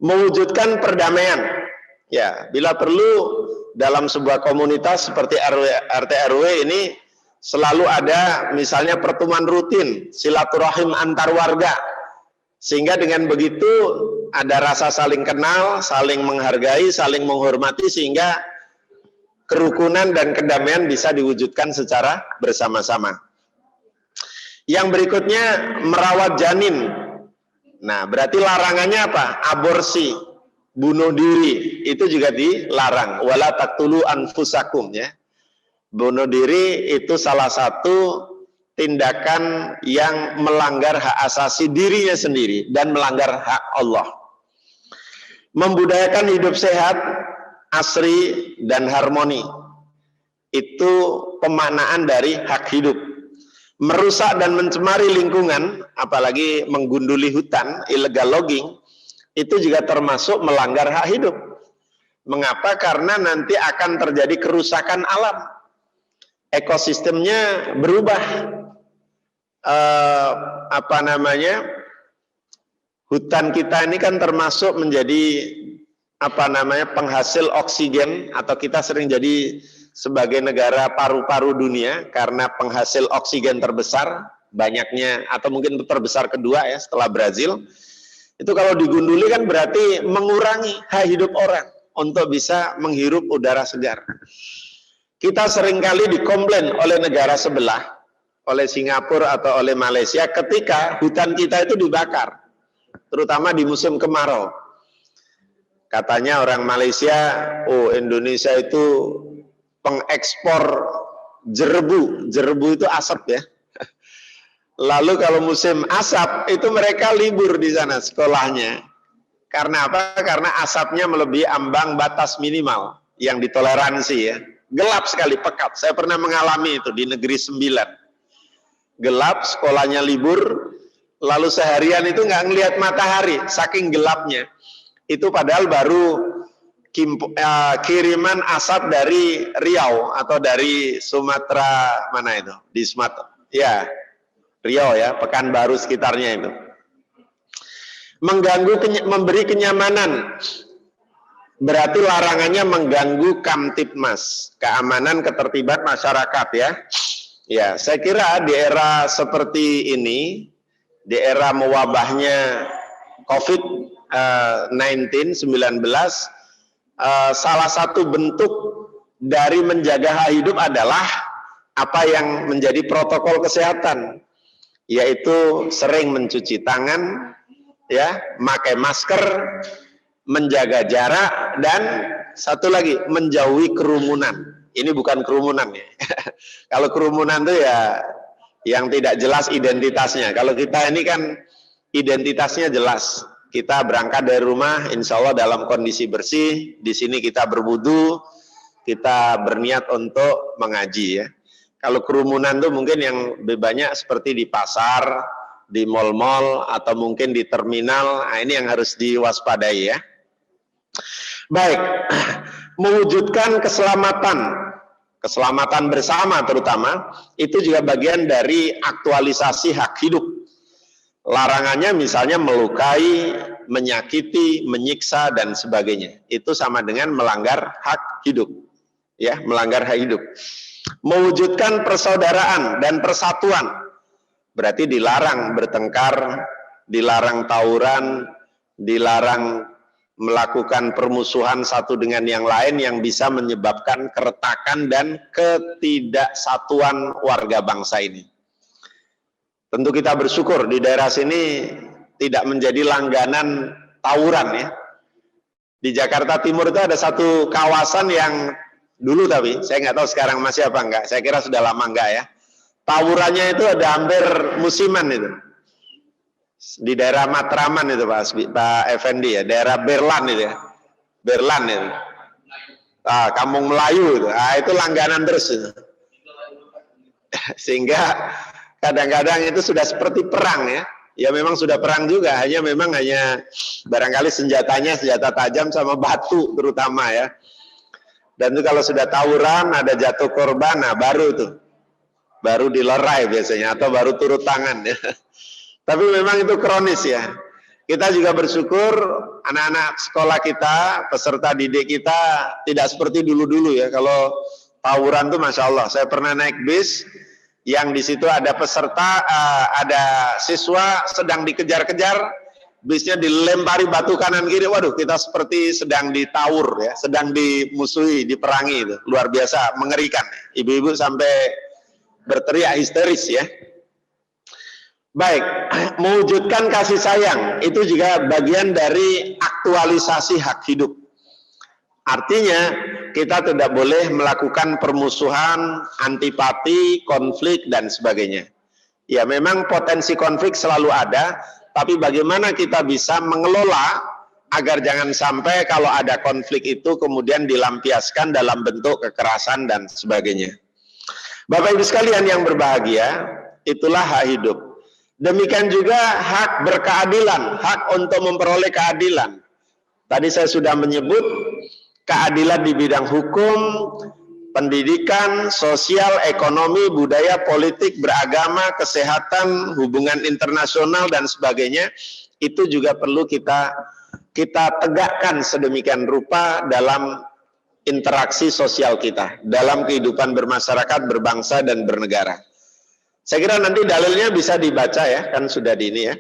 Mewujudkan perdamaian. Ya, bila perlu dalam sebuah komunitas seperti RT RW ini selalu ada misalnya pertemuan rutin, silaturahim antar warga. Sehingga dengan begitu ada rasa saling kenal, saling menghargai, saling menghormati, sehingga kerukunan dan kedamaian bisa diwujudkan secara bersama-sama. Yang berikutnya, merawat janin. Nah, berarti larangannya apa? Aborsi, bunuh diri, itu juga dilarang. Wala taqtulu anfusakum, ya. Bunuh diri itu salah satu tindakan yang melanggar hak asasi dirinya sendiri dan melanggar hak Allah. Membudayakan hidup sehat, asri, dan harmoni. Itu pemaknaan dari hak hidup. Merusak dan mencemari lingkungan, apalagi menggunduli hutan, illegal logging, itu juga termasuk melanggar hak hidup. Mengapa? Karena nanti akan terjadi kerusakan alam. Ekosistemnya berubah. Hutan kita ini kan termasuk menjadi penghasil oksigen, atau kita sering jadi sebagai negara paru-paru dunia karena penghasil oksigen terbesar, banyaknya atau mungkin terbesar kedua ya setelah Brazil. Itu kalau digunduli kan berarti mengurangi hak hidup orang untuk bisa menghirup udara segar. Kita seringkali dikomplain oleh negara sebelah, oleh Singapura atau oleh Malaysia ketika hutan kita itu dibakar, terutama di musim kemarau. Katanya orang Malaysia, oh Indonesia itu pengekspor jerbu, jerbu itu asap ya. Lalu kalau musim asap itu mereka libur di sana sekolahnya. Karena apa? Karena asapnya melebihi ambang batas minimal yang ditoleransi ya. Gelap sekali, pekat. Saya pernah mengalami itu di Negeri Sembilan. Gelap, sekolahnya libur, lalu seharian itu nggak ngelihat matahari, saking gelapnya. Itu padahal baru kiriman asap dari Riau atau dari Sumatera mana itu? Di Sumatera, ya Riau ya, Pekanbaru sekitarnya itu. Mengganggu, memberi kenyamanan. Berarti larangannya mengganggu Kamtibmas, keamanan ketertiban masyarakat ya. Ya, saya kira di era seperti ini, di era mewabahnya COVID-19, salah satu bentuk dari menjaga hak hidup adalah apa yang menjadi protokol kesehatan, yaitu sering mencuci tangan, ya, memakai masker, menjaga jarak, dan satu lagi menjauhi kerumunan. Ini bukan kerumunan ya. Kalau kerumunan itu ya yang tidak jelas identitasnya. Kalau kita ini kan identitasnya jelas. Kita berangkat dari rumah, insya Allah dalam kondisi bersih. Di sini kita berwudu, kita berniat untuk mengaji ya. Kalau kerumunan itu mungkin yang lebih banyak seperti di pasar, di mal-mal, atau mungkin di terminal. Nah, ini yang harus diwaspadai ya. Baik, mewujudkan keselamatan bersama terutama, itu juga bagian dari aktualisasi hak hidup. Larangannya misalnya melukai, menyakiti, menyiksa, dan sebagainya. Itu sama dengan melanggar hak hidup. Ya, melanggar hak hidup. Mewujudkan persaudaraan dan persatuan. Berarti dilarang bertengkar, dilarang tawuran, dilarang melakukan permusuhan satu dengan yang lain yang bisa menyebabkan keretakan dan ketidaksatuan warga bangsa ini. Tentu kita bersyukur di daerah sini tidak menjadi langganan tawuran ya. Di Jakarta Timur itu ada satu kawasan yang dulu, tapi saya nggak tahu sekarang masih apa enggak. Saya kira sudah lama enggak ya. Tawurannya itu ada hampir musiman itu. Di daerah Matraman itu Pak Effendi ya, daerah Berlan itu ya. Berlan itu. Kampung Melayu itu. Itu langganan terus itu. Sehingga kadang-kadang itu sudah seperti perang ya. Ya memang sudah perang juga, hanya barangkali senjatanya senjata tajam sama batu terutama ya. Dan itu kalau sudah tawuran, ada jatuh korban, nah baru tuh. Baru dilerai biasanya, atau baru turut tangan ya. Tapi memang itu kronis ya. Kita juga bersyukur anak-anak sekolah kita, peserta didik kita tidak seperti dulu-dulu ya. Kalau tawuran tuh Masya Allah. Saya pernah naik bis yang di situ ada peserta, ada siswa sedang dikejar-kejar, bisnya dilempari batu kanan kiri. Waduh, kita seperti sedang ditawur ya, sedang dimusuhi, diperangi itu. Luar biasa, mengerikan. Ibu-ibu sampai berteriak histeris ya. Baik, mewujudkan kasih sayang itu juga bagian dari aktualisasi hak hidup. Artinya kita tidak boleh melakukan permusuhan, antipati, konflik dan sebagainya. Ya memang potensi konflik selalu ada, tapi bagaimana kita bisa mengelola agar jangan sampai kalau ada konflik itu kemudian dilampiaskan dalam bentuk kekerasan dan sebagainya. Bapak Ibu sekalian yang berbahagia, itulah hak hidup. Demikian juga hak berkeadilan, hak untuk memperoleh keadilan. Tadi saya sudah menyebut keadilan di bidang hukum, pendidikan, sosial, ekonomi, budaya, politik, beragama, kesehatan, hubungan internasional dan sebagainya. Itu juga perlu kita tegakkan sedemikian rupa dalam interaksi sosial kita dalam kehidupan bermasyarakat, berbangsa, dan bernegara. Saya kira nanti dalilnya bisa dibaca ya, kan sudah di ini ya.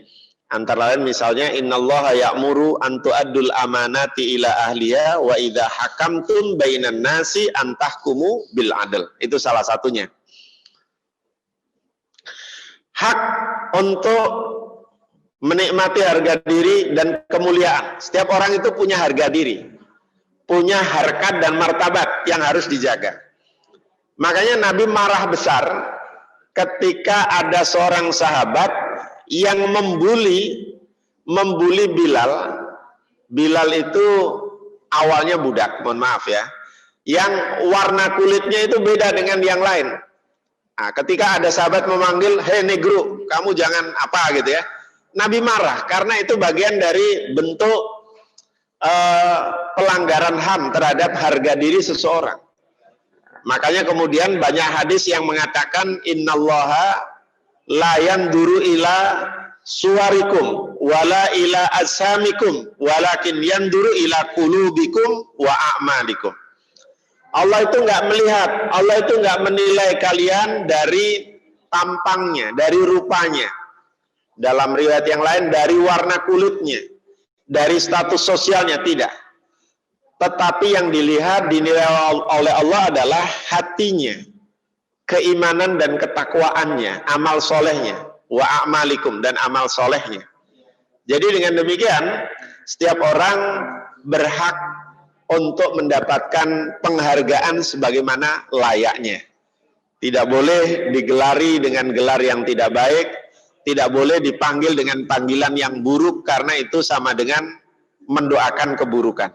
Antara lain misalnya, innallaha ya'muru an tu'addul amanati ila ahliya wa idza hakamtum bainan nasi an tahkumu bil adl. Itu salah satunya. Hak untuk menikmati harga diri dan kemuliaan. Setiap orang itu punya harga diri, punya harkat dan martabat yang harus dijaga. Makanya Nabi marah besar ketika ada seorang sahabat yang membuli Bilal. Bilal itu awalnya budak, mohon maaf ya, yang warna kulitnya itu beda dengan yang lain. Nah, ketika ada sahabat memanggil, hei negro, kamu jangan apa gitu ya, Nabi marah karena itu bagian dari bentuk pelanggaran HAM terhadap harga diri seseorang. Makanya kemudian banyak hadis yang mengatakan innallaha la yanduru ila suwarikum wala ila asamikum walakin yanduru ila qulubikum wa a'malikum. Allah itu nggak melihat, Allah itu nggak menilai kalian dari tampangnya, dari rupanya. Dalam riwayat yang lain dari warna kulitnya, dari status sosialnya, tidak. Tetapi yang dilihat, dinilai oleh Allah adalah hatinya, keimanan dan ketakwaannya, amal solehnya, wa a'malikum, dan amal solehnya. Jadi dengan demikian, setiap orang berhak untuk mendapatkan penghargaan sebagaimana layaknya. Tidak boleh digelari dengan gelar yang tidak baik, tidak boleh dipanggil dengan panggilan yang buruk, karena itu sama dengan mendoakan keburukan.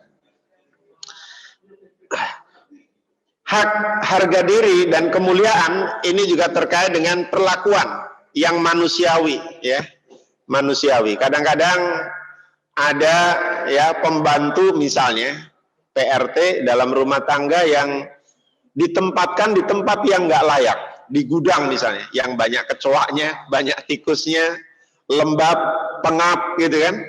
Hak harga diri dan kemuliaan ini juga terkait dengan perlakuan yang manusiawi, ya, manusiawi. Kadang-kadang ada ya pembantu misalnya PRT dalam rumah tangga yang ditempatkan di tempat yang nggak layak, di gudang misalnya, yang banyak kecoaknya, banyak tikusnya, lembab, pengap, gitu kan?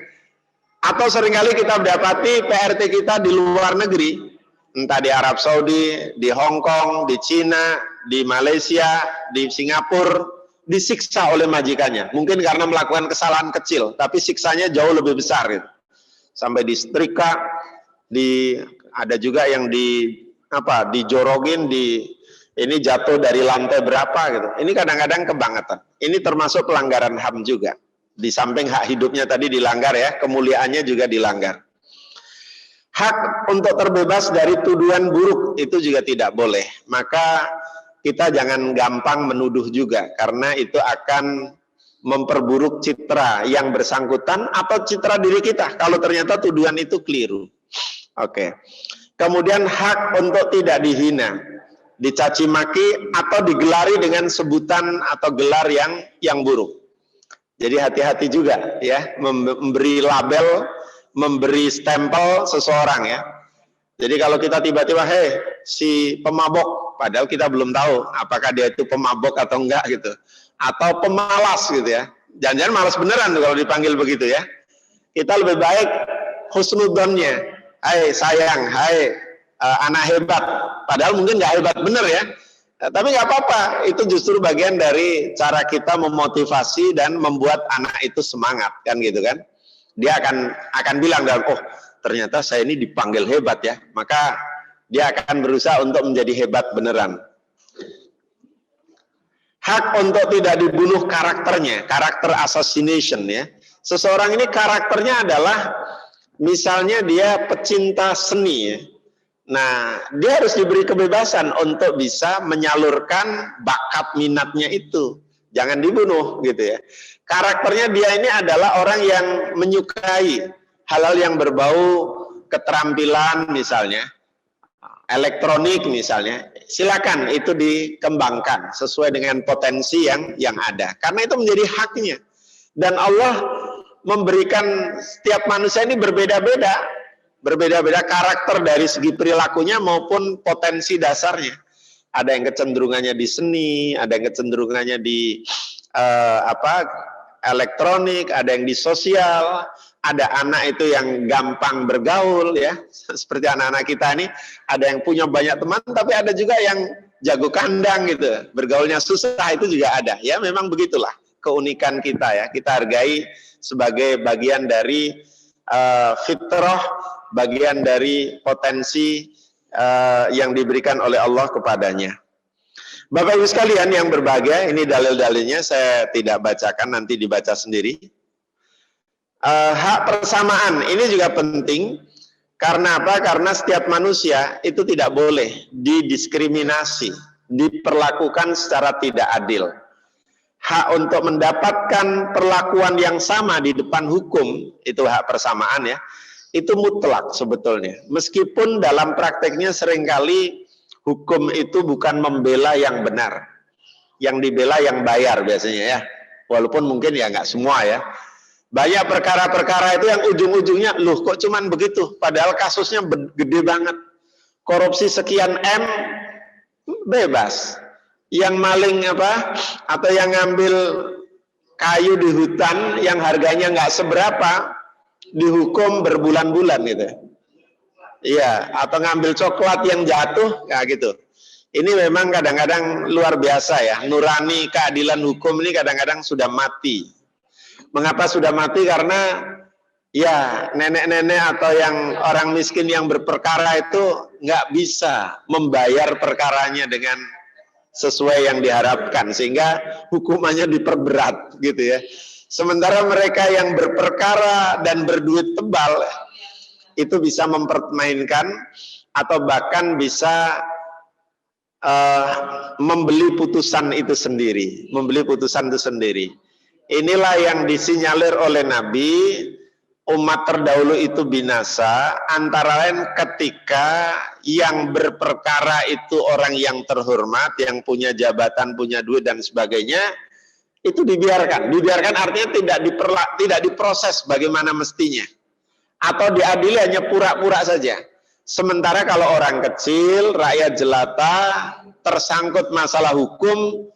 Atau seringkali kita mendapati PRT kita di luar negeri, entah di Arab Saudi, di Hong Kong, di Cina, di Malaysia, di Singapura, disiksa oleh majikannya. Mungkin karena melakukan kesalahan kecil, tapi siksanya jauh lebih besar, gitu. Sampai disetrika, ada juga yang dijorogin, ini jatuh dari lantai berapa gitu. Ini kadang-kadang kebangetan. Ini termasuk pelanggaran HAM juga. Di samping hak hidupnya tadi dilanggar ya, kemuliaannya juga dilanggar. Hak untuk terbebas dari tuduhan buruk itu juga tidak boleh. Maka kita jangan gampang menuduh juga, karena itu akan memperburuk citra yang bersangkutan atau citra diri kita kalau ternyata tuduhan itu keliru. Oke. Kemudian hak untuk tidak dihina, dicaci maki atau digelari dengan sebutan atau gelar yang buruk. Jadi hati-hati juga ya, memberi label, memberi stempel seseorang ya. Jadi kalau kita tiba-tiba, hei si pemabok, padahal kita belum tahu apakah dia itu pemabok atau enggak gitu, atau pemalas gitu ya. Jangan-jangan malas beneran tuh kalau dipanggil begitu ya. Kita lebih baik husnudzonnya. Hai sayang, hai anak hebat, padahal mungkin nggak hebat bener ya, tapi nggak apa-apa, itu justru bagian dari cara kita memotivasi dan membuat anak itu semangat, kan gitu kan. Dia akan bilang dalam, oh ternyata saya ini dipanggil hebat ya, maka dia akan berusaha untuk menjadi hebat beneran. Hak untuk tidak dibunuh karakternya, karakter assassination ya. Seseorang ini karakternya adalah misalnya dia pecinta seni ya. Nah, dia harus diberi kebebasan untuk bisa menyalurkan bakat minatnya itu. Jangan dibunuh gitu ya. Karakternya dia ini adalah orang yang menyukai hal-hal yang berbau keterampilan misalnya, elektronik misalnya. Silakan itu dikembangkan sesuai dengan potensi yang ada. Karena itu menjadi haknya. Dan Allah memberikan setiap manusia ini berbeda-beda karakter dari segi perilakunya maupun potensi dasarnya. Ada yang kecenderungannya di seni, ada yang kecenderungannya di elektronik, ada yang di sosial, ada anak itu yang gampang bergaul ya, seperti anak-anak kita ini, ada yang punya banyak teman, tapi ada juga yang jago kandang gitu, bergaulnya susah, itu juga ada. Ya memang begitulah keunikan kita ya, kita hargai sebagai bagian dari fitrah, bagian dari potensi yang diberikan oleh Allah kepadanya. Bapak Ibu sekalian yang berbahagia, ini dalil-dalilnya saya tidak bacakan, nanti dibaca sendiri. Hak persamaan ini juga penting. Karena apa? Karena setiap manusia itu tidak boleh didiskriminasi, diperlakukan secara tidak adil. Hak untuk mendapatkan perlakuan yang sama di depan hukum, itu hak persamaan ya, itu mutlak sebetulnya. Meskipun dalam prakteknya seringkali hukum itu bukan membela yang benar, yang dibela yang bayar biasanya ya, walaupun mungkin ya nggak semua ya. Banyak perkara-perkara itu yang ujung-ujungnya, loh kok cuman begitu, padahal kasusnya gede banget. Korupsi sekian M, bebas. Yang maling apa, atau yang ngambil kayu di hutan yang harganya nggak seberapa, dihukum berbulan-bulan gitu. Iya, atau ngambil coklat yang jatuh, ya gitu. Ini memang kadang-kadang luar biasa ya, nurani keadilan hukum ini kadang-kadang sudah mati. Mengapa sudah mati? Karena ya nenek-nenek atau yang orang miskin yang berperkara itu nggak bisa membayar perkaranya dengan sesuai yang diharapkan, sehingga hukumannya diperberat gitu ya. Sementara mereka yang berperkara dan berduit tebal itu bisa mempermainkan atau bahkan bisa membeli putusan itu sendiri, Inilah yang disinyalir oleh Nabi, umat terdahulu itu binasa, antara lain ketika yang berperkara itu orang yang terhormat, yang punya jabatan, punya duit dan sebagainya, itu dibiarkan. Dibiarkan artinya tidak diproses bagaimana mestinya, atau diadili hanya pura-pura saja. Sementara kalau orang kecil, rakyat jelata, tersangkut masalah hukum,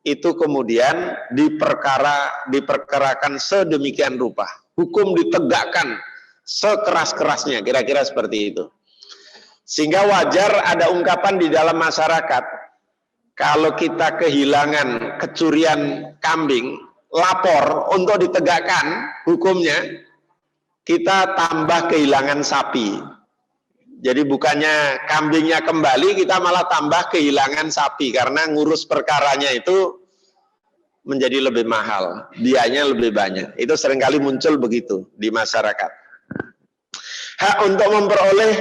itu kemudian diperkarakan sedemikian rupa. Hukum ditegakkan sekeras-kerasnya, kira-kira seperti itu. Sehingga wajar ada ungkapan di dalam masyarakat, kalau kita kehilangan kecurian kambing, lapor untuk ditegakkan hukumnya, kita tambah kehilangan sapi. Jadi bukannya kambingnya kembali, kita malah tambah kehilangan sapi, karena ngurus perkaranya itu menjadi lebih mahal, biayanya lebih banyak. Itu seringkali muncul begitu di masyarakat. Hak untuk memperoleh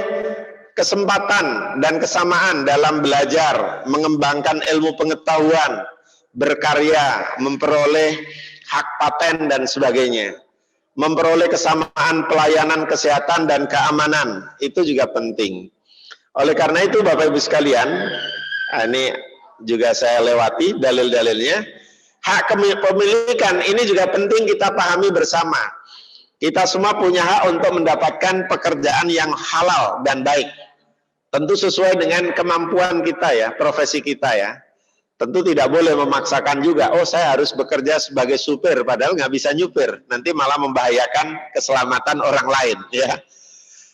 kesempatan dan kesamaan dalam belajar, mengembangkan ilmu pengetahuan, berkarya, memperoleh hak paten dan sebagainya. Memperoleh kesamaan pelayanan kesehatan dan keamanan, itu juga penting. Oleh karena itu Bapak Ibu sekalian, ini juga saya lewati dalil-dalilnya. Hak kepemilikan ini juga penting kita pahami bersama. Kita semua punya hak untuk mendapatkan pekerjaan yang halal dan baik. Tentu sesuai dengan kemampuan kita ya, profesi kita ya. Tentu tidak boleh memaksakan juga, oh saya harus bekerja sebagai supir, padahal nggak bisa nyupir, nanti malah membahayakan keselamatan orang lain. Ya.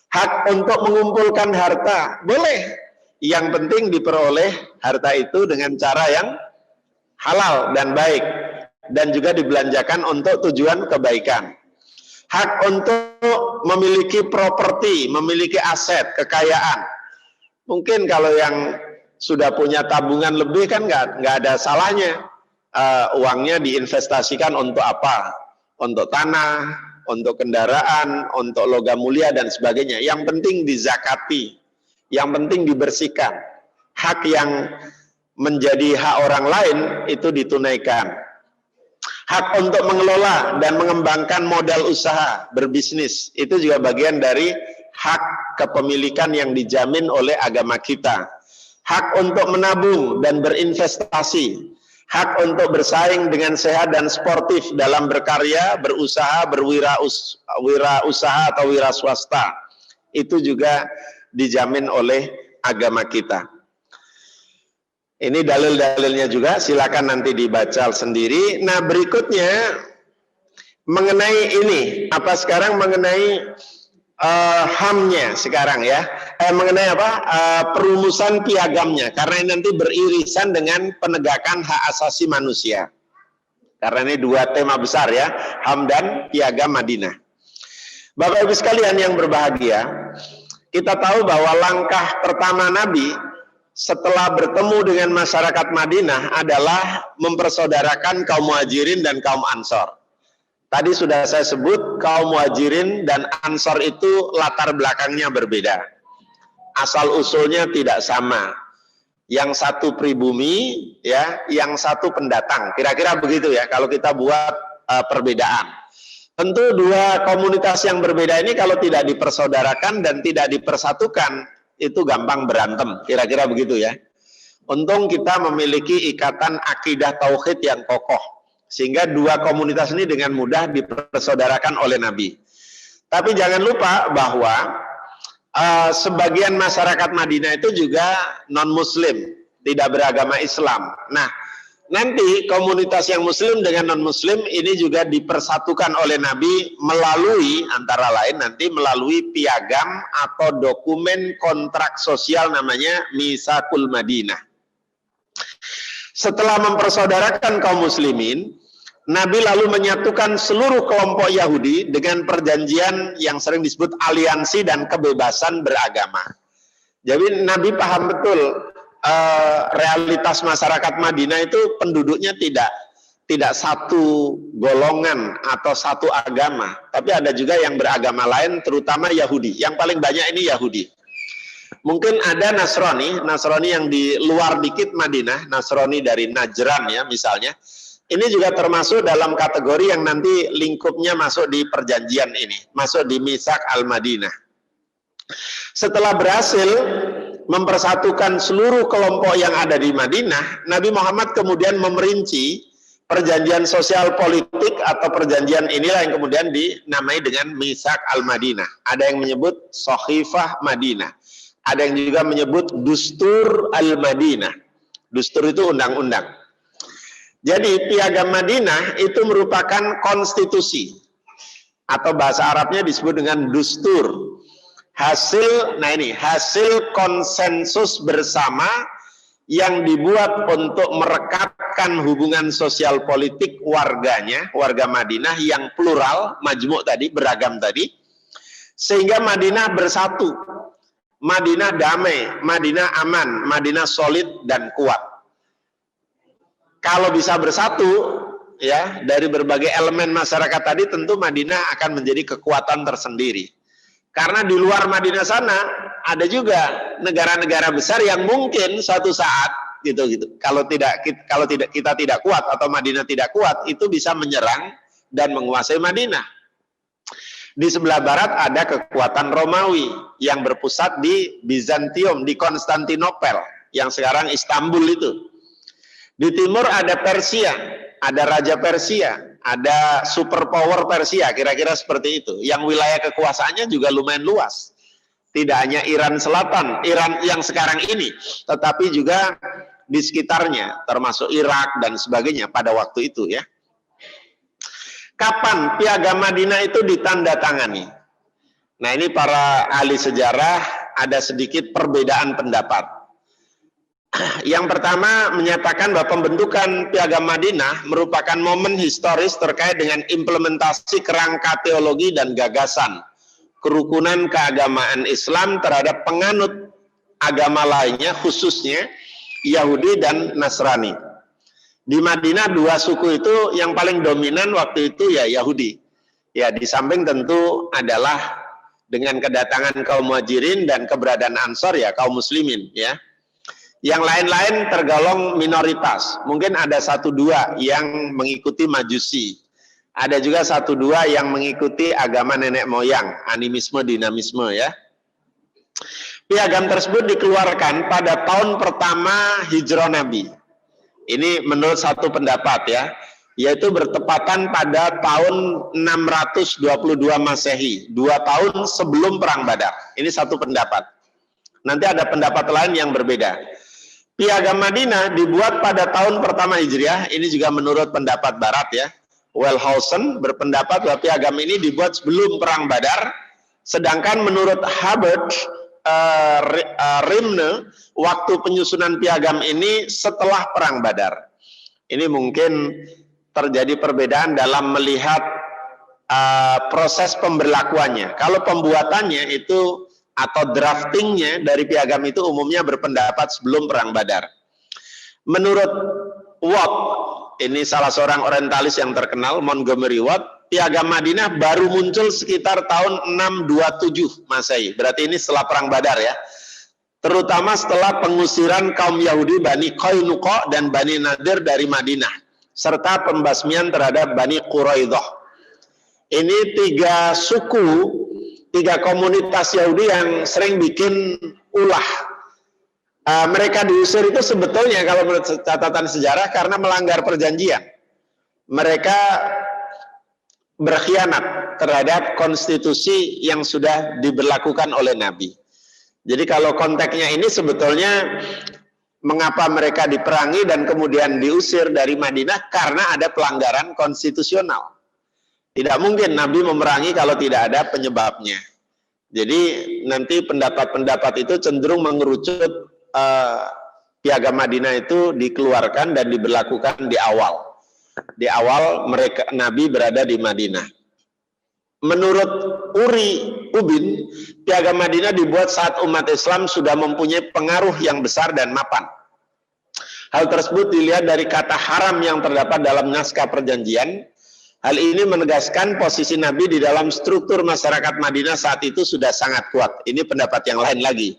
Hak untuk mengumpulkan harta, boleh. Yang penting diperoleh harta itu dengan cara yang halal dan baik, dan juga dibelanjakan untuk tujuan kebaikan. Hak untuk memiliki properti, memiliki aset, kekayaan. Mungkin kalau yang sudah punya tabungan lebih kan nggak ada salahnya uangnya diinvestasikan untuk apa? Untuk tanah, untuk kendaraan, untuk logam mulia dan sebagainya. Yang penting dizakati, yang penting dibersihkan. Hak yang menjadi hak orang lain itu ditunaikan. Hak untuk mengelola dan mengembangkan modal usaha, berbisnis, itu juga bagian dari hak kepemilikan yang dijamin oleh agama kita. Hak untuk menabung dan berinvestasi, hak untuk bersaing dengan sehat dan sportif dalam berkarya, berusaha, berwirausaha atau wira swasta, itu juga dijamin oleh agama kita. Ini dalil-dalilnya juga, silakan nanti dibaca sendiri. Nah berikutnya, mengenai ini, apa sekarang mengenai HAM-nya sekarang ya, mengenai apa perumusan piagamnya, karena ini nanti beririsan dengan penegakan hak asasi manusia. Karena ini dua tema besar ya, HAM dan Piagam Madinah. Bapak Ibu sekalian yang berbahagia, kita tahu bahwa langkah pertama Nabi setelah bertemu dengan masyarakat Madinah adalah mempersaudarakan kaum Muhajirin dan kaum Ansor. Tadi sudah saya sebut kaum Muhajirin dan Ansor itu latar belakangnya berbeda. Asal usulnya tidak sama. Yang satu pribumi, ya, yang satu pendatang. Kira-kira begitu ya, kalau kita buat perbedaan. Tentu dua komunitas yang berbeda ini kalau tidak dipersaudarakan dan tidak dipersatukan, itu gampang berantem. Kira-kira begitu ya. Untung kita memiliki ikatan akidah tauhid yang kokoh. Sehingga dua komunitas ini dengan mudah dipersaudarakan oleh Nabi. Tapi jangan lupa bahwa sebagian masyarakat Madinah itu juga non-muslim, tidak beragama Islam. Nah, nanti komunitas yang muslim dengan non-muslim ini juga dipersatukan oleh Nabi melalui, antara lain nanti melalui piagam atau dokumen kontrak sosial namanya Mitsaqul Madinah. Setelah mempersaudarakan kaum muslimin, Nabi lalu menyatukan seluruh kelompok Yahudi dengan perjanjian yang sering disebut aliansi dan kebebasan beragama. Jadi Nabi paham betul realitas masyarakat Madinah itu penduduknya tidak satu golongan atau satu agama, tapi ada juga yang beragama lain, terutama Yahudi. Yang paling banyak ini Yahudi. Mungkin ada Nasrani yang di luar dikit Madinah, Nasrani dari Najran ya misalnya. Ini juga termasuk dalam kategori yang nanti lingkupnya masuk di perjanjian ini, masuk di Mitsaq al-Madinah. Setelah berhasil mempersatukan seluruh kelompok yang ada di Madinah, Nabi Muhammad kemudian memerinci perjanjian sosial politik atau perjanjian inilah yang kemudian dinamai dengan Mitsaq al-Madinah. Ada yang menyebut Shahifah Madinah. Ada yang juga menyebut Dustur al-Madinah. Dustur itu undang-undang. Jadi Piagam Madinah itu merupakan konstitusi atau bahasa Arabnya disebut dengan dustur. Hasil konsensus bersama yang dibuat untuk merekatkan hubungan sosial politik warganya, warga Madinah yang plural, majmuk tadi, beragam tadi, sehingga Madinah bersatu, Madinah damai, Madinah aman, Madinah solid dan kuat. Kalau bisa bersatu ya dari berbagai elemen masyarakat tadi, tentu Madinah akan menjadi kekuatan tersendiri. Karena di luar Madinah sana ada juga negara-negara besar yang mungkin suatu saat gitu. Kalau kita tidak kuat atau Madinah tidak kuat, itu bisa menyerang dan menguasai Madinah. Di sebelah barat ada kekuatan Romawi yang berpusat di Bizantium, di Konstantinopel, yang sekarang Istanbul itu. Di timur ada Persia, ada Raja Persia, ada superpower Persia, kira-kira seperti itu. Yang wilayah kekuasaannya juga lumayan luas. Tidak hanya Iran Selatan, Iran yang sekarang ini, tetapi juga di sekitarnya, termasuk Irak dan sebagainya pada waktu itu ya. Kapan Piagam Madinah itu ditandatangani? Nah, ini para ahli sejarah ada sedikit perbedaan pendapat. Yang pertama menyatakan bahwa pembentukan Piagam Madinah merupakan momen historis terkait dengan implementasi kerangka teologi dan gagasan kerukunan keagamaan Islam terhadap penganut agama lainnya, khususnya Yahudi dan Nasrani. Di Madinah dua suku itu yang paling dominan waktu itu ya Yahudi. Ya, di samping tentu adalah dengan kedatangan kaum Muhajirin dan keberadaan Ansor ya kaum muslimin ya. Yang lain-lain tergolong minoritas. Mungkin ada 1-2 yang mengikuti Majusi. Ada juga 1-2 yang mengikuti agama nenek moyang, animisme, dinamisme ya. Piagam tersebut dikeluarkan pada tahun pertama hijrah Nabi. Ini menurut satu pendapat ya, yaitu bertepatan pada tahun 622 Masehi, 2 tahun sebelum Perang Badar. Ini satu pendapat. Nanti ada pendapat lain yang berbeda. Piagam Madinah dibuat pada tahun pertama Hijriah, ini juga menurut pendapat Barat ya, Wellhausen berpendapat bahwa piagam ini dibuat sebelum Perang Badar, sedangkan menurut Hubbard Rimne, waktu penyusunan piagam ini setelah Perang Badar. Ini mungkin terjadi perbedaan dalam melihat proses pemberlakuannya. Kalau pembuatannya itu atau draftingnya dari piagam itu umumnya berpendapat sebelum Perang Badar. Menurut Watt, ini salah seorang orientalis yang terkenal, Montgomery Watt, piagam Madinah baru muncul sekitar tahun 627 Masehi. Berarti ini setelah Perang Badar ya. Terutama setelah pengusiran kaum Yahudi Bani Qainuqa dan Bani Nadir dari Madinah, serta pembasmian terhadap Bani Quraidah. Ini tiga suku, tiga komunitas Yahudi yang sering bikin ulah. Mereka diusir itu sebetulnya kalau menurut catatan sejarah karena melanggar perjanjian. Mereka berkhianat terhadap konstitusi yang sudah diberlakukan oleh Nabi. Jadi kalau konteksnya ini sebetulnya mengapa mereka diperangi dan kemudian diusir dari Madinah karena ada pelanggaran konstitusional. Tidak mungkin Nabi memerangi kalau tidak ada penyebabnya. Jadi nanti pendapat-pendapat itu cenderung mengerucut piagam Madinah itu dikeluarkan dan diberlakukan di awal. Di awal mereka Nabi berada di Madinah. Menurut Uri Ubin, piagam Madinah dibuat saat umat Islam sudah mempunyai pengaruh yang besar dan mapan. Hal tersebut dilihat dari kata haram yang terdapat dalam naskah perjanjian. Hal ini menegaskan posisi Nabi di dalam struktur masyarakat Madinah saat itu sudah sangat kuat. Ini pendapat yang lain lagi.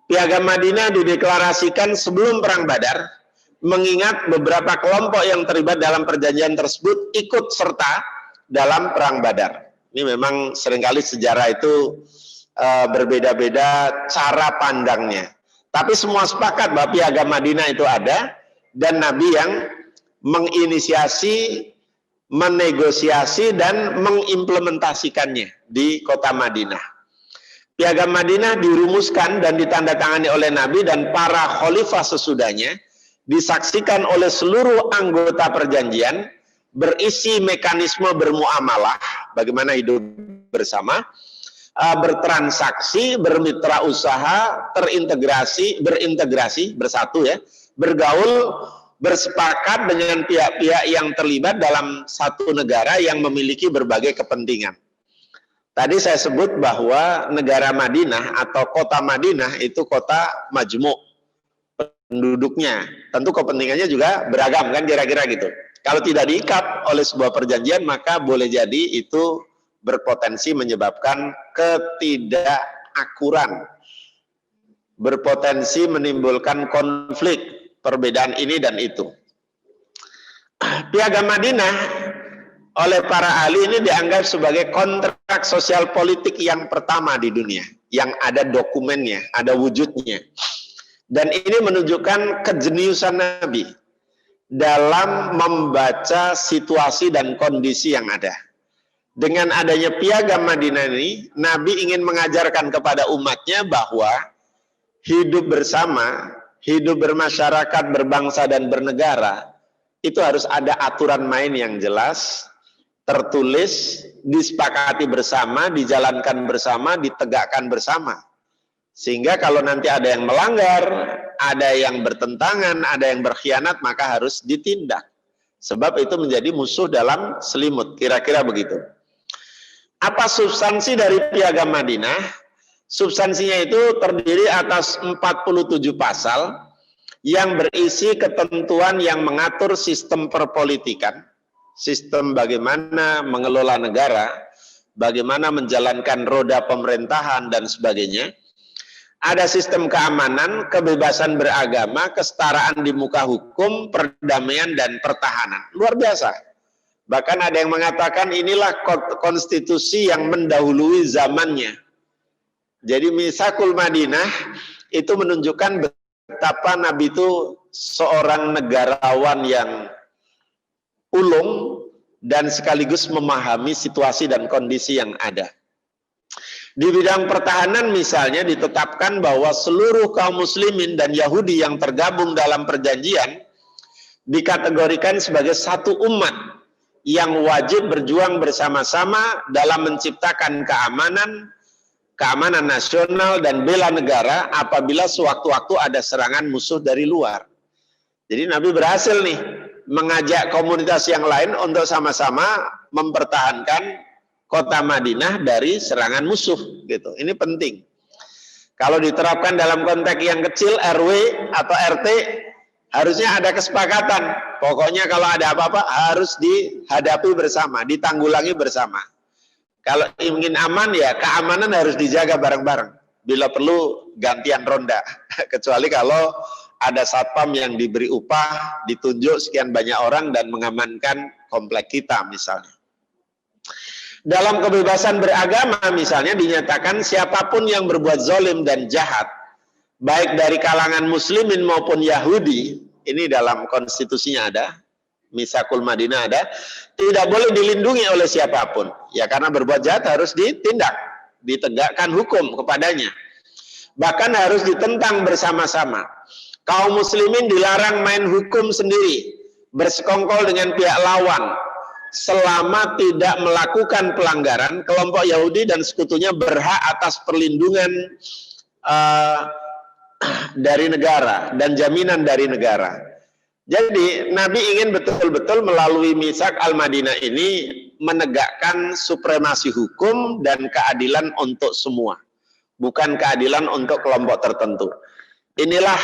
Piagam Madinah dideklarasikan sebelum Perang Badar, mengingat beberapa kelompok yang terlibat dalam perjanjian tersebut ikut serta dalam Perang Badar. Ini memang seringkali sejarah itu berbeda-beda cara pandangnya. Tapi semua sepakat bahwa piagam Madinah itu ada, dan Nabi yang menginisiasi, menegosiasi, dan mengimplementasikannya di kota Madinah. Piagam Madinah dirumuskan dan ditandatangani oleh Nabi dan para khalifah sesudahnya, disaksikan oleh seluruh anggota perjanjian, berisi mekanisme bermuamalah, bagaimana hidup bersama, bertransaksi, bermitra usaha, berintegrasi, bersatu ya, bergaul, bersepakat dengan pihak-pihak yang terlibat dalam satu negara yang memiliki berbagai kepentingan. Tadi saya sebut bahwa negara Madinah atau kota Madinah itu kota majmuk penduduknya. Tentu kepentingannya juga beragam kan kira-kira gitu. Kalau tidak diikat oleh sebuah perjanjian maka boleh jadi itu berpotensi menyebabkan ketidakakuran. Berpotensi menimbulkan konflik, perbedaan ini dan itu. Piagam Madinah oleh para ahli ini dianggap sebagai kontrak sosial politik yang pertama di dunia, yang ada dokumennya, ada wujudnya. Dan ini menunjukkan kejeniusan Nabi dalam membaca situasi dan kondisi yang ada. Dengan adanya piagam Madinah ini, Nabi ingin mengajarkan kepada umatnya bahwa hidup bersama, hidup bermasyarakat, berbangsa dan bernegara, itu harus ada aturan main yang jelas, tertulis, disepakati bersama, dijalankan bersama, ditegakkan bersama. Sehingga kalau nanti ada yang melanggar, ada yang bertentangan, ada yang berkhianat, maka harus ditindak. Sebab itu menjadi musuh dalam selimut, kira-kira begitu. Apa substansi dari piagam Madinah? Substansinya itu terdiri atas 47 pasal yang berisi ketentuan yang mengatur sistem perpolitikan, sistem bagaimana mengelola negara, bagaimana menjalankan roda pemerintahan dan sebagainya. Ada sistem keamanan, kebebasan beragama, kesetaraan di muka hukum, perdamaian dan pertahanan. Luar biasa. Bahkan ada yang mengatakan inilah konstitusi yang mendahului zamannya. Jadi Mitsaqul Madinah itu menunjukkan betapa Nabi itu seorang negarawan yang ulung dan sekaligus memahami situasi dan kondisi yang ada. Di bidang pertahanan misalnya ditetapkan bahwa seluruh kaum muslimin dan Yahudi yang tergabung dalam perjanjian dikategorikan sebagai satu umat yang wajib berjuang bersama-sama dalam menciptakan keamanan nasional dan bela negara apabila sewaktu-waktu ada serangan musuh dari luar. Jadi Nabi berhasil nih mengajak komunitas yang lain untuk sama-sama mempertahankan kota Madinah dari serangan musuh gitu. Ini penting. Kalau diterapkan dalam konteks yang kecil, RW atau RT, harusnya ada kesepakatan. Pokoknya kalau ada apa-apa harus dihadapi bersama, ditanggulangi bersama. Kalau ingin aman ya keamanan harus dijaga bareng-bareng. Bila perlu gantian ronda. Kecuali kalau ada satpam yang diberi upah, ditunjuk sekian banyak orang dan mengamankan komplek kita misalnya. Dalam kebebasan beragama misalnya dinyatakan siapapun yang berbuat zalim dan jahat, baik dari kalangan muslimin maupun Yahudi, ini dalam konstitusinya ada, Mitsaqul Madinah ada, tidak boleh dilindungi oleh siapapun. Ya karena berbuat jahat harus ditindak, ditegakkan hukum kepadanya. Bahkan harus ditentang bersama-sama. Kaum muslimin dilarang main hukum sendiri, bersekongkol dengan pihak lawan. Selama tidak melakukan pelanggaran, kelompok Yahudi dan sekutunya berhak atas perlindungan dari negara dan jaminan dari negara. Jadi Nabi ingin betul-betul melalui Mitsaq Al-Madinah ini menegakkan supremasi hukum dan keadilan untuk semua, bukan keadilan untuk kelompok tertentu. Inilah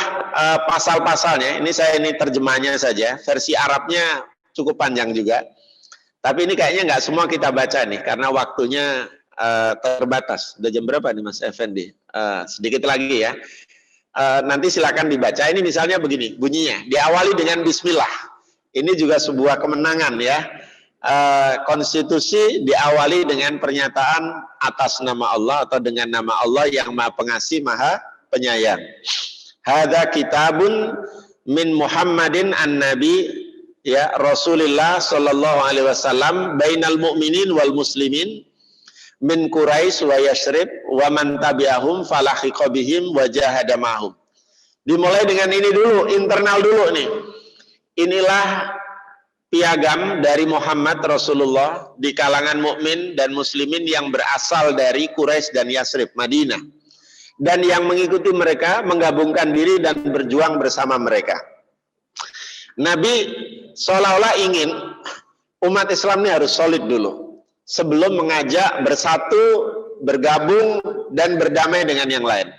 pasal-pasalnya. Ini terjemahnya saja. Versi Arabnya cukup panjang juga. Tapi ini kayaknya nggak semua kita baca nih, karena waktunya terbatas. Udah jam berapa nih Mas Effendi? Sedikit lagi ya. Nanti silakan dibaca. Ini misalnya begini bunyinya, diawali dengan Bismillah. Ini juga sebuah kemenangan ya. Konstitusi diawali dengan pernyataan atas nama Allah atau dengan nama Allah yang Maha Pengasih, Maha Penyayang. Hadza kitabun min Muhammadin an-Nabi ya Rasulullah sallallahu alaihi wasallam bainal mu'minin wal muslimin min Quraisy wa Yasrib wa man tabi'ahum falahiqa bihim wa jahada mahum. Dimulai dengan ini dulu, internal dulu nih. Inilah piagam dari Muhammad Rasulullah di kalangan mukmin dan muslimin yang berasal dari Quraisy dan Yasrib, Madinah. Dan yang mengikuti mereka menggabungkan diri dan berjuang bersama mereka. Nabi seolah-olah ingin umat Islam ini harus solid dulu sebelum mengajak bersatu, bergabung, dan berdamai dengan yang lain.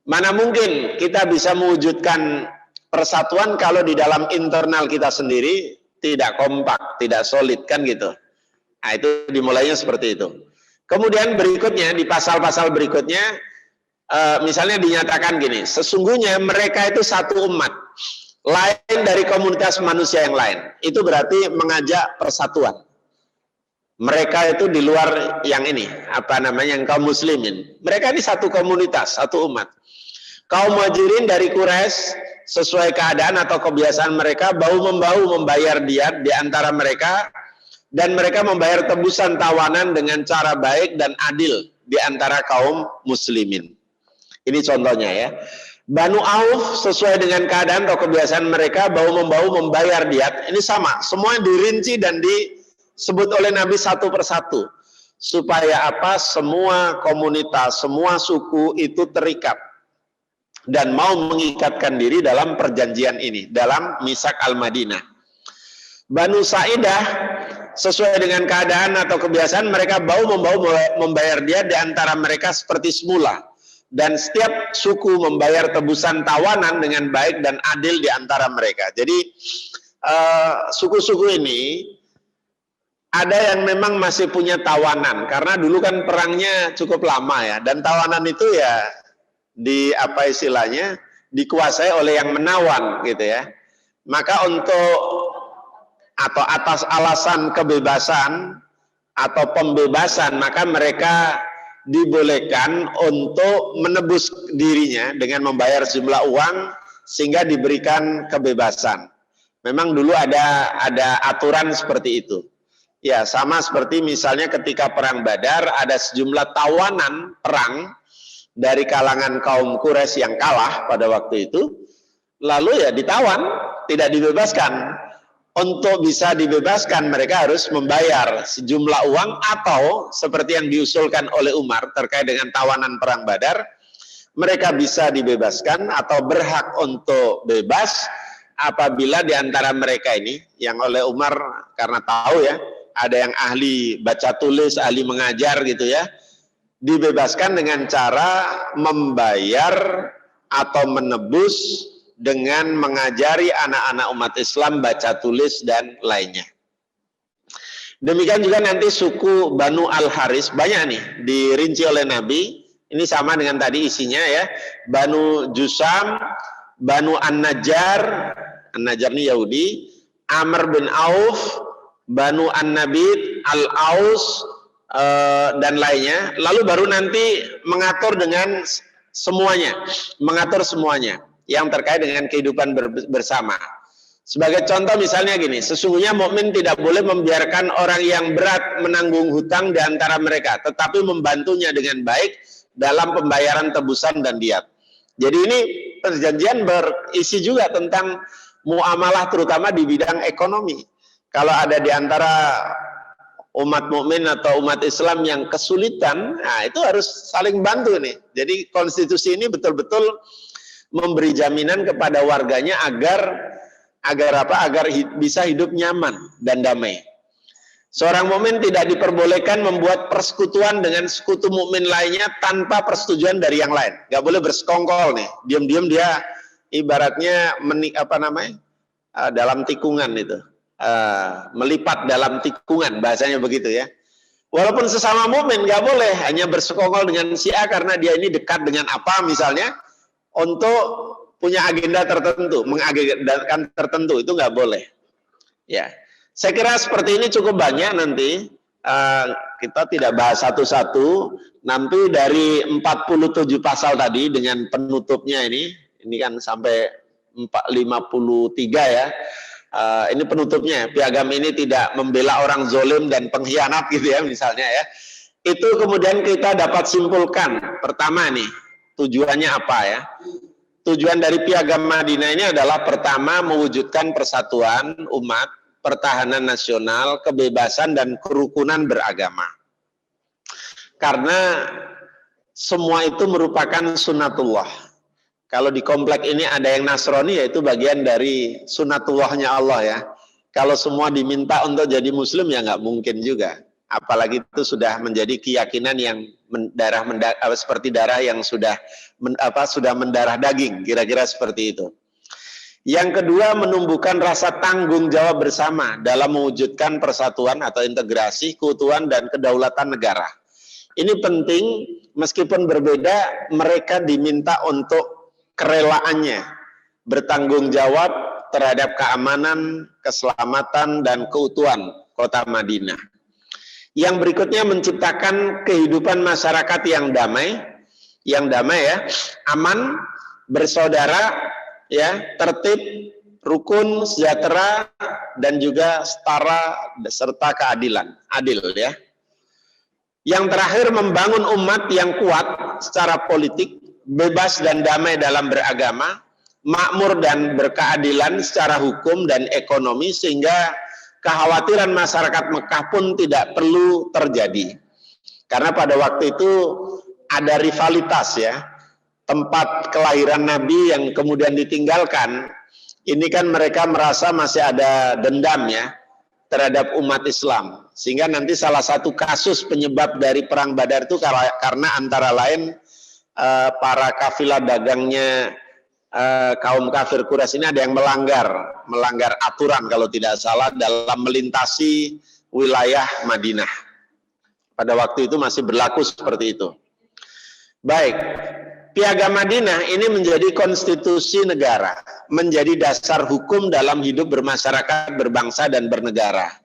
Mana mungkin kita bisa mewujudkan persatuan kalau di dalam internal kita sendiri tidak kompak, tidak solid, kan gitu. Nah, itu dimulainya seperti itu. Kemudian berikutnya, di pasal-pasal berikutnya, misalnya dinyatakan gini, sesungguhnya mereka itu satu umat, lain dari komunitas manusia yang lain. Itu berarti mengajak persatuan. Mereka itu di luar yang ini, yang kaum muslimin. Mereka ini satu komunitas, satu umat. Kaum muhajirin dari Quraisy sesuai keadaan atau kebiasaan mereka bahu-membahu membayar diat di antara mereka, dan mereka membayar tebusan tawanan dengan cara baik dan adil di antara kaum muslimin. Ini contohnya ya. Banu Auf sesuai dengan keadaan atau kebiasaan mereka bahu-membahu membayar diat. Ini sama, semua dirinci dan disebut oleh Nabi satu persatu. Supaya apa? Semua komunitas, semua suku itu terikat dan mau mengikatkan diri dalam perjanjian ini, dalam Mitsaq Al-Madinah. Banu Sa'idah sesuai dengan keadaan atau kebiasaan mereka bahu-membahu membayar diat di antara mereka seperti semula. Dan setiap suku membayar tebusan tawanan dengan baik dan adil di antara mereka. Jadi suku-suku ini ada yang memang masih punya tawanan, karena dulu kan perangnya cukup lama ya, dan tawanan itu ya dikuasai oleh yang menawan gitu ya. Maka untuk atau atas alasan kebebasan atau pembebasan, maka mereka dibolehkan untuk menebus dirinya dengan membayar sejumlah uang sehingga diberikan kebebasan. Memang dulu ada aturan seperti itu. Ya, sama seperti misalnya ketika perang Badar ada sejumlah tawanan perang dari kalangan kaum Quraisy yang kalah pada waktu itu, lalu ya ditawan, tidak dibebaskan. untuk bisa dibebaskan mereka harus membayar sejumlah uang, atau seperti yang diusulkan oleh Umar terkait dengan tawanan perang Badar, mereka bisa dibebaskan atau berhak untuk bebas apabila di antara mereka ini, yang oleh Umar karena tahu ya, ada yang ahli baca tulis, ahli mengajar gitu ya, dibebaskan dengan cara membayar atau menebus dengan mengajari anak-anak umat Islam baca tulis dan lainnya. Demikian juga nanti suku Banu Al-Haris, banyak nih dirinci oleh Nabi. Ini sama dengan tadi isinya ya. Banu Jusam, Banu An-Najjar, An-Najjar ini Yahudi, Amr bin Auf, Banu An-Nabit, Al-Aus, dan lainnya. Lalu baru nanti mengatur dengan semuanya, mengatur semuanya yang terkait dengan kehidupan bersama. Sebagai contoh misalnya gini, sesungguhnya mukmin tidak boleh membiarkan orang yang berat menanggung hutang di antara mereka, tetapi membantunya dengan baik dalam pembayaran tebusan dan diat. Jadi ini perjanjian berisi juga tentang muamalah terutama di bidang ekonomi. Kalau ada di antara umat mukmin atau umat Islam yang kesulitan, nah itu harus saling bantu nih. Jadi konstitusi ini betul-betul memberi jaminan kepada warganya agar bisa hidup nyaman dan damai. Seorang mukmin tidak diperbolehkan membuat persekutuan dengan sekutu mukmin lainnya tanpa persetujuan dari yang lain. Gak boleh bersekongkol nih, diam-diam dia ibaratnya dalam tikungan itu, melipat dalam tikungan, bahasanya begitu ya. Walaupun sesama mukmin gak boleh hanya bersekongkol dengan si A karena dia ini dekat dengan apa misalnya, untuk punya agenda tertentu, mengagendakan tertentu, itu nggak boleh. Ya, saya kira seperti ini cukup banyak nanti. Kita tidak bahas satu-satu. Nanti dari 47 pasal tadi dengan penutupnya ini kan sampai 53 ya. Ini penutupnya. Piagam ini tidak membela orang zolim dan pengkhianat gitu ya misalnya ya. Itu kemudian kita dapat simpulkan. Pertama nih, tujuannya apa ya? Tujuan dari Piagam Madinah ini adalah pertama mewujudkan persatuan umat, pertahanan nasional, kebebasan dan kerukunan beragama. Karena semua itu merupakan sunatullah. Kalau di komplek ini ada yang Nasrani, yaitu bagian dari sunatullahnya Allah ya. Kalau semua diminta untuk jadi Muslim ya nggak mungkin juga. Apalagi itu sudah menjadi keyakinan yang seperti darah yang sudah mendarah daging, kira-kira seperti itu. Yang kedua, menumbuhkan rasa tanggung jawab bersama dalam mewujudkan persatuan atau integrasi, keutuhan dan kedaulatan negara. Ini penting, meskipun berbeda, mereka diminta untuk kerelaannya, bertanggung jawab terhadap keamanan, keselamatan dan keutuhan kota Madinah. Yang berikutnya menciptakan kehidupan masyarakat yang damai ya, aman, bersaudara, ya, tertib, rukun, sejahtera, dan juga setara serta keadilan, adil ya. Yang terakhir membangun umat yang kuat secara politik, bebas dan damai dalam beragama, makmur dan berkeadilan secara hukum dan ekonomi sehingga kekhawatiran masyarakat Mekah pun tidak perlu terjadi. Karena pada waktu itu ada rivalitas ya. Tempat kelahiran Nabi yang kemudian ditinggalkan, ini kan mereka merasa masih ada dendam ya terhadap umat Islam. Sehingga nanti salah satu kasus penyebab dari perang Badar itu karena antara lain para kafilah dagangnya kaum kafir Quraisy ini ada yang melanggar aturan kalau tidak salah dalam melintasi wilayah Madinah. Pada waktu itu masih berlaku seperti itu. Baik, Piagam Madinah ini menjadi konstitusi negara, menjadi dasar hukum dalam hidup bermasyarakat, berbangsa dan bernegara.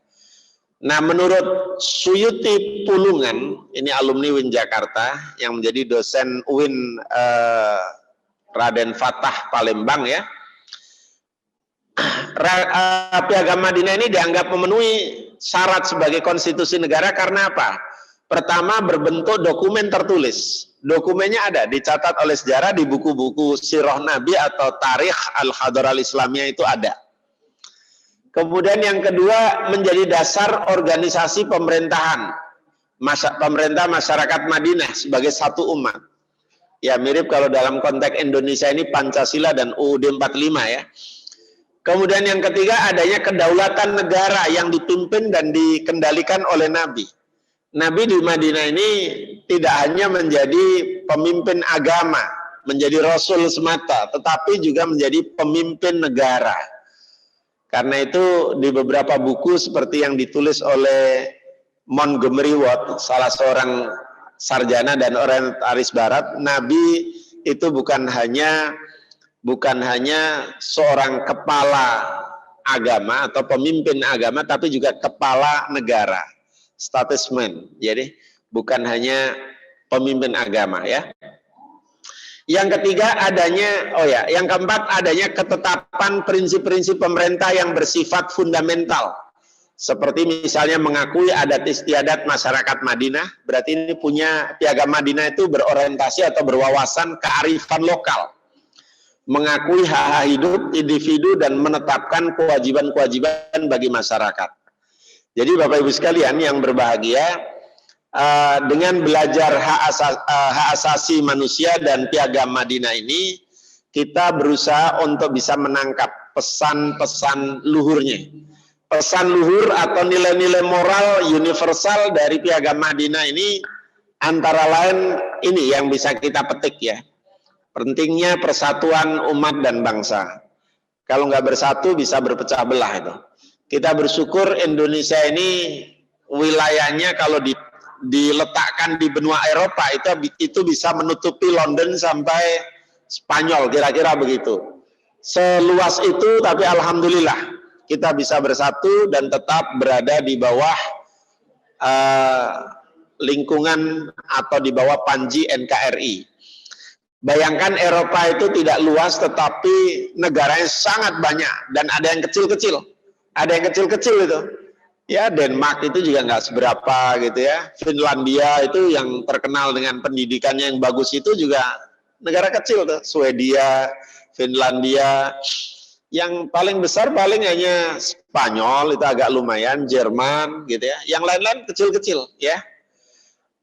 Nah, menurut Suyuti Pulungan, ini alumni UIN Jakarta yang menjadi dosen UIN Raden Fatah Palembang ya. Piagam Madinah ini dianggap memenuhi syarat sebagai konstitusi negara karena apa? Pertama, berbentuk dokumen tertulis. Dokumennya ada, dicatat oleh sejarah di buku-buku Sirah Nabi atau Tarikh Al-Hadarah Al-Islamiyah itu ada. Kemudian yang kedua menjadi dasar organisasi pemerintahan. Pemerintah masyarakat Madinah sebagai satu umat. Ya mirip kalau dalam konteks Indonesia ini Pancasila dan UUD 45 ya. Kemudian yang ketiga adanya kedaulatan negara yang dipimpin dan dikendalikan oleh Nabi. Nabi di Madinah ini tidak hanya menjadi pemimpin agama, menjadi rasul semata, tetapi juga menjadi pemimpin negara. Karena itu di beberapa buku seperti yang ditulis oleh Montgomery Watt, salah seorang sarjana dan orientalis barat, Nabi itu bukan hanya seorang kepala agama atau pemimpin agama, tapi juga kepala negara, statesman. Jadi bukan hanya pemimpin agama ya. Yang ketiga yang keempat adanya ketetapan prinsip-prinsip pemerintah yang bersifat fundamental. Seperti misalnya mengakui adat istiadat masyarakat Madinah, berarti ini Piagam Madinah itu berorientasi atau berwawasan kearifan lokal. Mengakui hak-hak hidup individu dan menetapkan kewajiban-kewajiban bagi masyarakat. Jadi Bapak Ibu sekalian yang berbahagia, dengan belajar hak asasi manusia dan Piagam Madinah ini, kita berusaha untuk bisa menangkap pesan-pesan luhurnya. Pesan luhur atau nilai-nilai moral universal dari Piagam Madinah ini antara lain ini yang bisa kita petik ya. Pentingnya persatuan umat dan bangsa. Kalau nggak bersatu bisa berpecah belah itu. Kita bersyukur Indonesia ini wilayahnya kalau diletakkan di benua Eropa itu bisa menutupi London sampai Spanyol, kira-kira begitu. Seluas itu, tapi alhamdulillah kita bisa bersatu dan tetap berada di bawah lingkungan atau di bawah panji NKRI. Bayangkan Eropa itu tidak luas, tetapi negaranya sangat banyak dan ada yang kecil-kecil. Ada yang kecil-kecil itu. Ya, Denmark itu juga nggak seberapa gitu ya. Finlandia itu yang terkenal dengan pendidikannya yang bagus itu juga negara kecil tuh. Swedia, Finlandia. Yang paling besar paling hanya Spanyol, itu agak lumayan, Jerman gitu ya. Yang lain-lain kecil-kecil ya.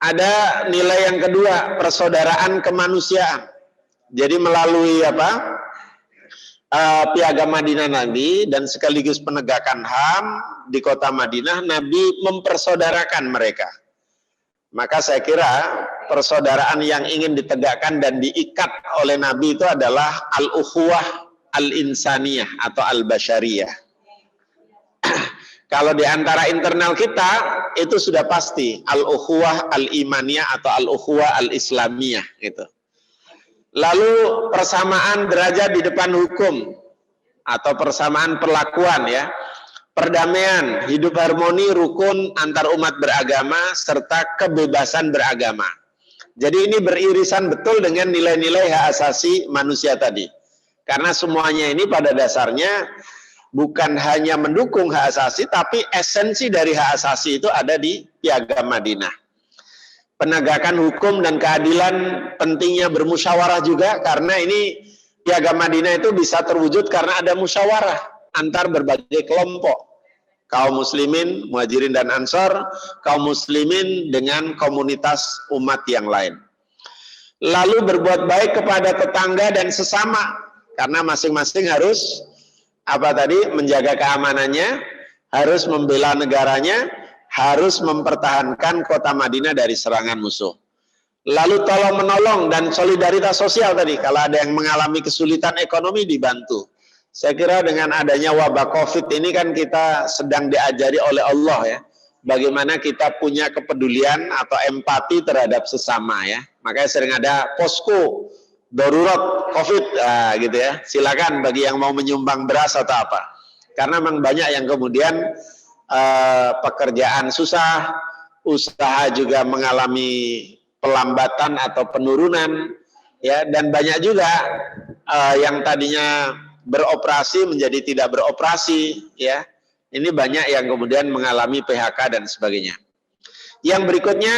Ada nilai yang kedua, persaudaraan kemanusiaan. Jadi melalui Piagam Madinah Nabi dan sekaligus penegakan HAM di kota Madinah, Nabi mempersaudarakan mereka. Maka saya kira persaudaraan yang ingin ditegakkan dan diikat oleh Nabi itu adalah al-ukhuwah al-insaniyah atau al-basyariyah. Kalau di antara internal kita itu sudah pasti al-ukhuwah al-imaniyah atau al-ukhuwah al-islamiyah gitu. Lalu persamaan derajat di depan hukum atau persamaan perlakuan ya. Perdamaian, hidup harmoni, rukun antar umat beragama serta kebebasan beragama. Jadi ini beririsan betul dengan nilai-nilai hak asasi manusia tadi. Karena semuanya ini pada dasarnya bukan hanya mendukung hak asasi, tapi esensi dari hak asasi itu ada di Piagam Madinah. Penegakan hukum dan keadilan, pentingnya bermusyawarah juga, karena ini Piagam Madinah itu bisa terwujud karena ada musyawarah antar berbagai kelompok. Kaum muslimin, muhajirin dan ansor, kaum muslimin dengan komunitas umat yang lain. Lalu berbuat baik kepada tetangga dan sesama, karena masing-masing harus menjaga keamanannya, harus membela negaranya, harus mempertahankan kota Madinah dari serangan musuh. Lalu tolong menolong dan solidaritas sosial tadi, kalau ada yang mengalami kesulitan ekonomi dibantu. Saya kira dengan adanya wabah COVID ini kan kita sedang diajari oleh Allah ya, bagaimana kita punya kepedulian atau empati terhadap sesama ya. Makanya sering ada posko darurat COVID gitu ya. Silakan bagi yang mau menyumbang beras atau apa. Karena memang banyak yang kemudian pekerjaan susah, usaha juga mengalami pelambatan atau penurunan ya, dan banyak juga yang tadinya beroperasi menjadi tidak beroperasi ya. Ini banyak yang kemudian mengalami PHK dan sebagainya. Yang berikutnya,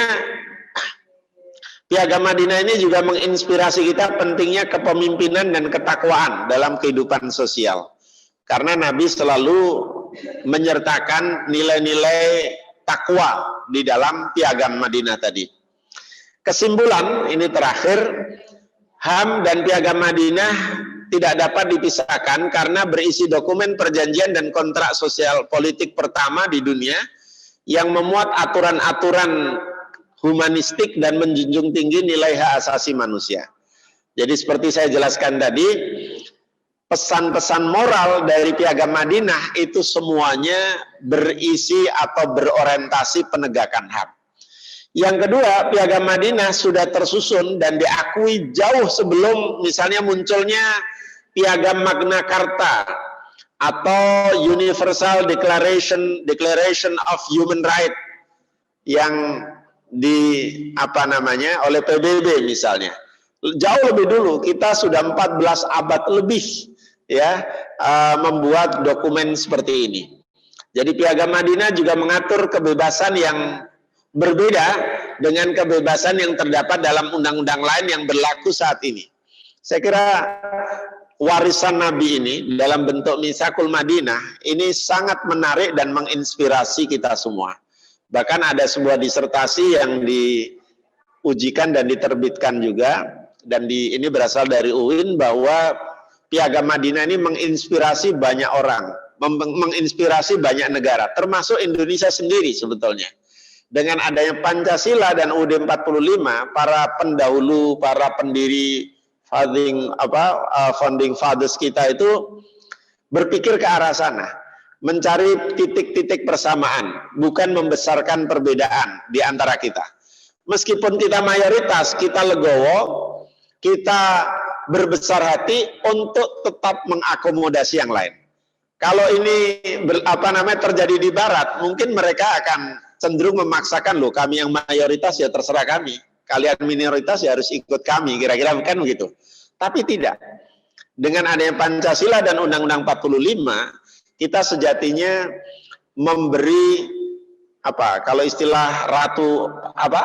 Piagam Madinah ini juga menginspirasi kita pentingnya kepemimpinan dan ketakwaan dalam kehidupan sosial. Karena Nabi selalu menyertakan nilai-nilai takwa di dalam Piagam Madinah tadi. Kesimpulan ini terakhir, HAM dan Piagam Madinah tidak dapat dipisahkan karena berisi dokumen perjanjian dan kontrak sosial politik pertama di dunia yang memuat aturan-aturan humanistik dan menjunjung tinggi nilai hak asasi manusia. Jadi seperti saya jelaskan tadi, pesan-pesan moral dari Piagam Madinah itu semuanya berisi atau berorientasi penegakan HAM. Yang kedua, Piagam Madinah sudah tersusun dan diakui jauh sebelum misalnya munculnya Piagam Magna Carta atau Universal Declaration of Human Rights yang oleh PBB misalnya. Jauh lebih dulu, kita sudah 14 abad lebih ya membuat dokumen seperti ini. Jadi Piagam Madinah juga mengatur kebebasan yang berbeda dengan kebebasan yang terdapat dalam undang-undang lain yang berlaku saat ini. Saya kira warisan Nabi ini dalam bentuk Mitsaqul Madinah ini sangat menarik dan menginspirasi kita semua. Bahkan ada sebuah disertasi yang diujikan dan diterbitkan juga, dan ini berasal dari UIN, bahwa Piagam Madinah ini menginspirasi banyak orang, menginspirasi banyak negara, termasuk Indonesia sendiri sebetulnya. Dengan adanya Pancasila dan UUD 45, para pendahulu, para pendiri founding fathers kita itu berpikir ke arah sana, mencari titik-titik persamaan, bukan membesarkan perbedaan di antara kita. Meskipun kita mayoritas, kita legowo, kita berbesar hati untuk tetap mengakomodasi yang lain. Kalau ini terjadi di Barat, mungkin mereka akan cenderung memaksakan, loh kami yang mayoritas ya terserah kami, kalian minoritas ya harus ikut kami, kira-kira kan begitu. Tapi tidak. Dengan adanya Pancasila dan Undang-Undang 45, kita sejatinya memberi kalau istilah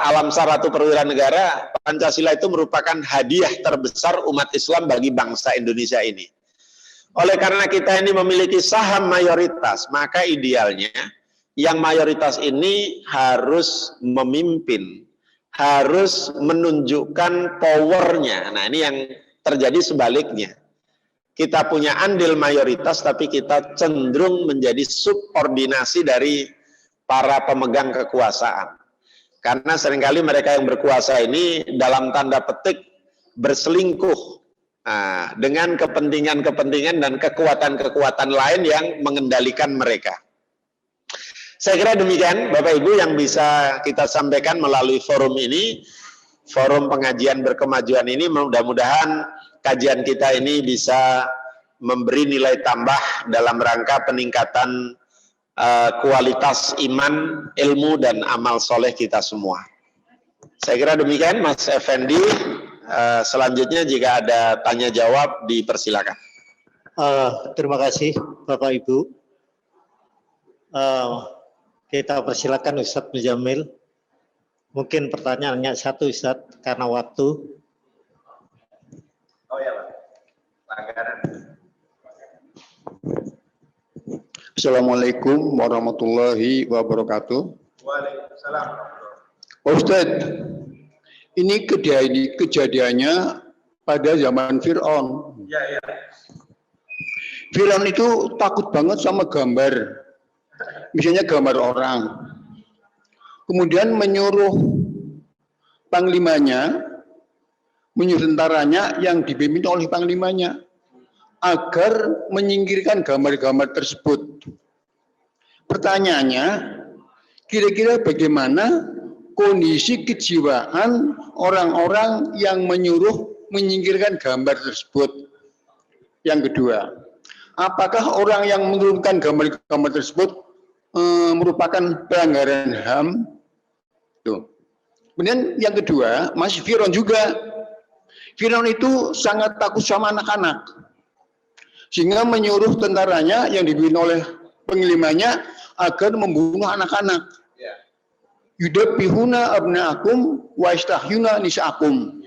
Alamsar Ratu Perwira Negara, Pancasila itu merupakan hadiah terbesar umat Islam bagi bangsa Indonesia ini. Oleh karena kita ini memiliki saham mayoritas, maka idealnya yang mayoritas ini harus memimpin, harus menunjukkan powernya. Nah, ini yang terjadi sebaliknya. Kita punya andil mayoritas, tapi kita cenderung menjadi subordinasi dari para pemegang kekuasaan. Karena seringkali mereka yang berkuasa ini dalam tanda petik berselingkuh dengan kepentingan-kepentingan dan kekuatan-kekuatan lain yang mengendalikan mereka. Saya kira demikian Bapak Ibu yang bisa kita sampaikan melalui forum ini, forum pengajian berkemajuan ini. Mudah-mudahan kajian kita ini bisa memberi nilai tambah dalam rangka peningkatan kualitas iman, ilmu, dan amal soleh kita semua. Saya kira demikian Mas Effendi. Selanjutnya jika ada tanya jawab dipersilakan. Terima kasih Bapak Ibu. Kita persilakan Ustadz Muzamil. Mungkin pertanyaannya satu Ustadz karena waktu. Oh ya Pak. Pelanggaran. Assalamualaikum warahmatullahi wabarakatuh. Waalaikumsalam. Pak Ustadz, ini kejadiannya pada zaman Fir'aun. Ya. Fir'aun itu takut banget sama gambar. Misalnya gambar orang. Kemudian menyuruh panglimanya, menyuruh tentaranya yang dipimpin oleh panglimanya agar menyingkirkan gambar-gambar tersebut. Pertanyaannya, kira-kira bagaimana kondisi kejiwaan orang-orang yang menyuruh menyingkirkan gambar tersebut? Yang kedua, apakah orang yang menurunkan gambar-gambar tersebut merupakan pelanggaran HAM? Tuh. Kemudian yang kedua, masih Fir'aun juga. Fir'aun itu sangat takut sama anak-anak, sehingga menyuruh tentaranya yang dipimpin oleh panglimanya agar membunuh anak-anak. Yudabbihuna abna'akum wa yastahyuna nisa'akum.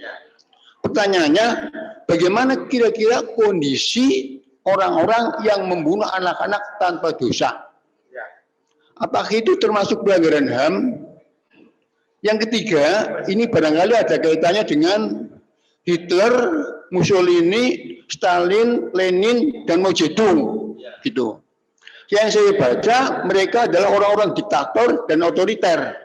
Pertanyaannya, bagaimana kira-kira kondisi orang-orang yang membunuh anak-anak tanpa dosa? Apakah itu termasuk pelanggaran HAM? Yang ketiga, ini barangkali ada kaitannya dengan Hitler, Mussolini, Stalin, Lenin, dan Mao Zedong. Gitu. Yang saya baca, mereka adalah orang-orang diktator dan otoriter.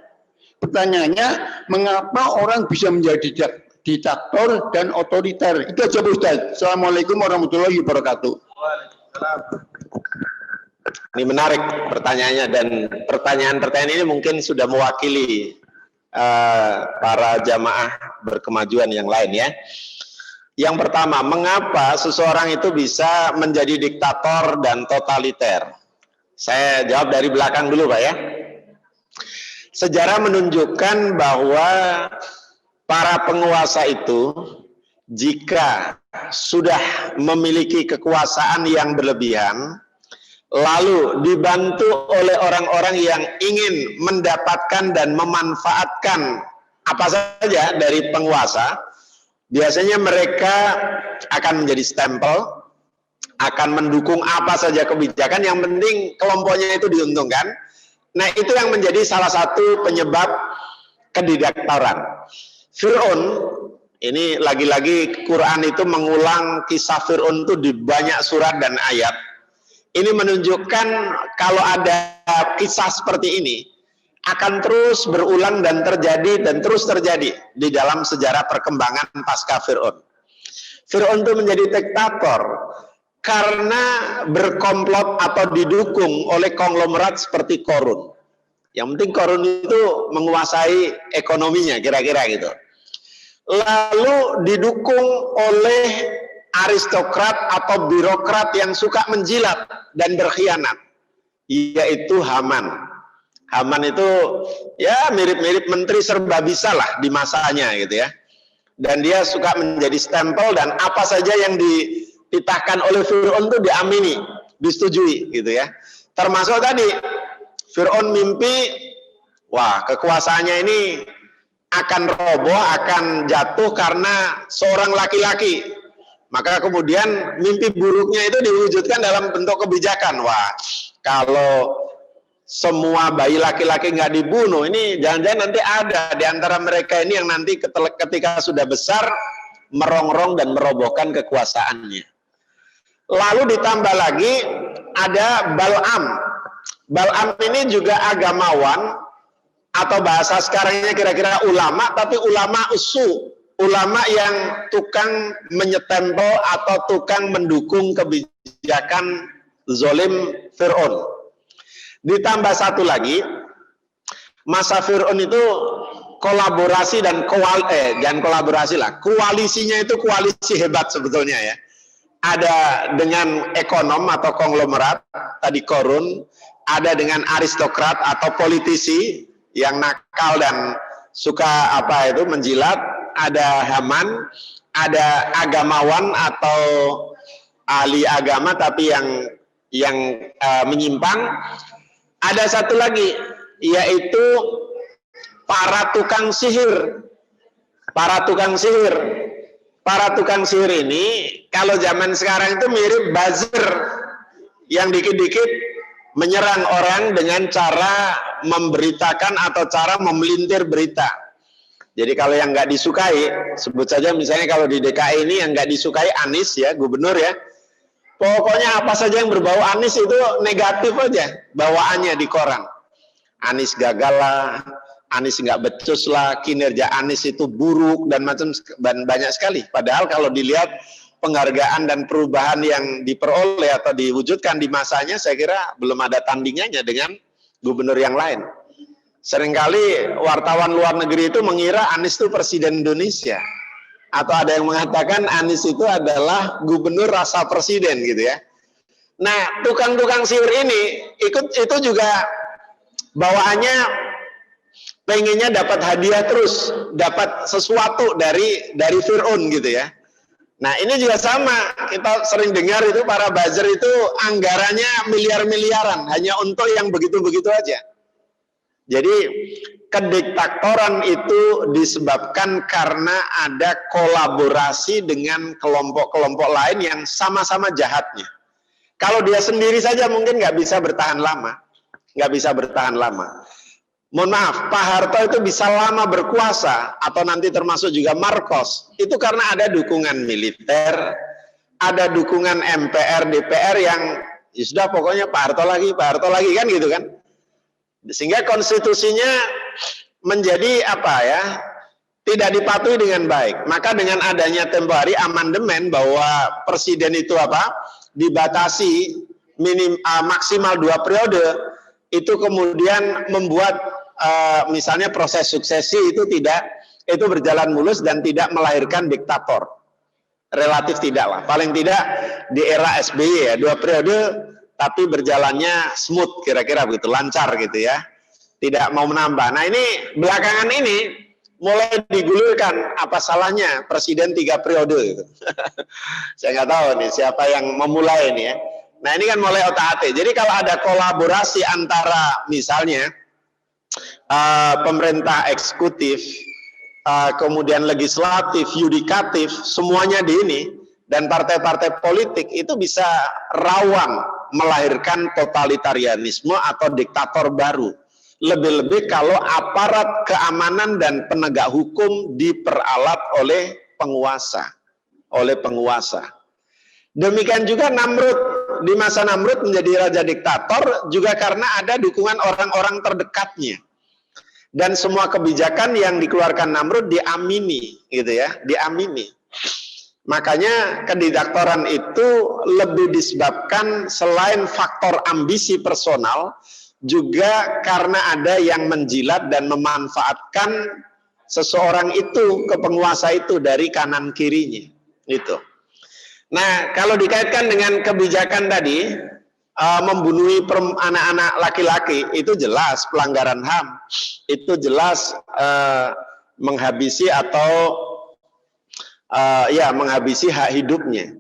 Pertanyaannya, mengapa orang bisa menjadi diktator dan otoriter? Itu aja, Pak Ustaz. Assalamualaikum warahmatullahi wabarakatuh. Ini menarik pertanyaannya, dan pertanyaan-pertanyaan ini mungkin sudah mewakili para jamaah berkemajuan yang lain ya. Yang pertama, mengapa seseorang itu bisa menjadi diktator dan totaliter? Saya jawab dari belakang dulu, Pak ya. Sejarah menunjukkan bahwa para penguasa itu jika sudah memiliki kekuasaan yang berlebihan, lalu dibantu oleh orang-orang yang ingin mendapatkan dan memanfaatkan apa saja dari penguasa, biasanya mereka akan menjadi stempel, akan mendukung apa saja kebijakan, yang penting kelompoknya itu diuntungkan. Nah, itu yang menjadi salah satu penyebab kediktatoran. Fir'aun, ini lagi-lagi Quran itu mengulang kisah Fir'aun itu di banyak surat dan ayat. Ini menunjukkan kalau ada kisah seperti ini akan terus berulang dan terus terjadi di dalam sejarah perkembangan pasca Fir'aun. Fir'aun itu menjadi diktator karena berkomplot atau didukung oleh konglomerat seperti Korun. Yang penting Korun itu menguasai ekonominya, kira-kira gitu. Lalu didukung oleh aristokrat atau birokrat yang suka menjilat dan berkhianat, yaitu Haman. Haman itu ya mirip-mirip menteri serba bisa lah di masanya gitu ya. Dan dia suka menjadi stempel, dan apa saja yang dititahkan oleh Fir'aun itu diamini, disetujui gitu ya. Termasuk tadi Fir'aun mimpi, wah kekuasaannya ini akan roboh, akan jatuh karena seorang laki-laki. Maka kemudian mimpi buruknya itu diwujudkan dalam bentuk kebijakan. Wah, kalau semua bayi laki-laki nggak dibunuh, ini jangan-jangan nanti ada di antara mereka ini yang nanti ketika sudah besar merongrong dan merobohkan kekuasaannya. Lalu ditambah lagi ada Bal'am. Bal'am ini juga agamawan, atau bahasa sekarangnya kira-kira ulama, tapi ulama usu, ulama yang tukang menyetempel atau tukang mendukung kebijakan zalim Fir'aun. Ditambah satu lagi, masa Fir'aun itu kolaborasi dan jangan kolaborasi lah, koalisinya itu koalisi hebat sebetulnya ya. Ada dengan ekonom atau konglomerat tadi Korun, ada dengan aristokrat atau politisi yang nakal dan suka menjilat, ada Haman, ada agamawan atau ahli agama tapi yang menyimpang. Ada satu lagi, yaitu para tukang sihir. Para tukang sihir. Para tukang sihir ini, kalau zaman sekarang itu mirip buzzer, yang dikit-dikit menyerang orang dengan cara memberitakan atau cara memelintir berita. Jadi kalau yang nggak disukai, sebut saja misalnya kalau di DKI ini yang nggak disukai Anies ya, gubernur ya, pokoknya apa saja yang berbau Anies itu negatif aja bawaannya di koran. Anies gagal lah, Anies nggak becus lah, kinerja Anies itu buruk dan banyak sekali. Padahal kalau dilihat penghargaan dan perubahan yang diperoleh atau diwujudkan di masanya, saya kira belum ada tandingannya dengan gubernur yang lain. Seringkali wartawan luar negeri itu mengira Anies itu presiden Indonesia. Atau ada yang mengatakan Anies itu adalah gubernur rasa presiden gitu ya. Nah, tukang-tukang sihir ini itu juga bawaannya pengennya dapat hadiah terus, dapat sesuatu dari Fir'aun gitu ya. Nah, ini juga sama, kita sering dengar itu para buzzer itu anggarannya miliar-miliaran hanya untuk yang begitu-begitu aja. Jadi kediktatoran itu disebabkan karena ada kolaborasi dengan kelompok-kelompok lain yang sama-sama jahatnya. Kalau dia sendiri saja mungkin nggak bisa bertahan lama, nggak bisa bertahan lama. Mohon maaf, Pak Harto itu bisa lama berkuasa, atau nanti termasuk juga Marcos, itu karena ada dukungan militer, ada dukungan MPR, DPR yang ya sudah pokoknya Pak Harto lagi kan gitu kan. Sehingga konstitusinya menjadi apa ya, tidak dipatuhi dengan baik. Maka dengan adanya tempo hari amandemen bahwa presiden itu apa, dibatasi maksimal 2 periode, itu kemudian membuat misalnya proses suksesi itu berjalan mulus dan tidak melahirkan diktator. Relatif tidak lah, paling tidak di era SBY ya 2 periode tapi berjalannya smooth, kira-kira begitu, lancar gitu ya, tidak mau menambah. Nah ini belakangan ini mulai digulirkan, apa salahnya presiden 3 periode gitu. Saya nggak tahu nih siapa yang memulai ini ya. Nah ini kan mulai otak-atik. Jadi kalau ada kolaborasi antara misalnya pemerintah eksekutif, kemudian legislatif, yudikatif, semuanya di ini, dan partai-partai politik itu bisa rawan melahirkan totalitarianisme atau diktator baru. Lebih-lebih kalau aparat keamanan dan penegak hukum diperalat oleh penguasa. Demikian juga Namrud, di masa Namrud menjadi raja diktator juga karena ada dukungan orang-orang terdekatnya. Dan semua kebijakan yang dikeluarkan Namrud diamini, gitu ya, diamini. Makanya kediktatoran itu lebih disebabkan selain faktor ambisi personal, juga karena ada yang menjilat dan memanfaatkan seseorang itu ke penguasa itu dari kanan kirinya, itu. Nah, kalau dikaitkan dengan kebijakan tadi, membunuhi anak-anak laki-laki, itu jelas pelanggaran HAM, itu jelas menghabisi atau menghabisi hak hidupnya.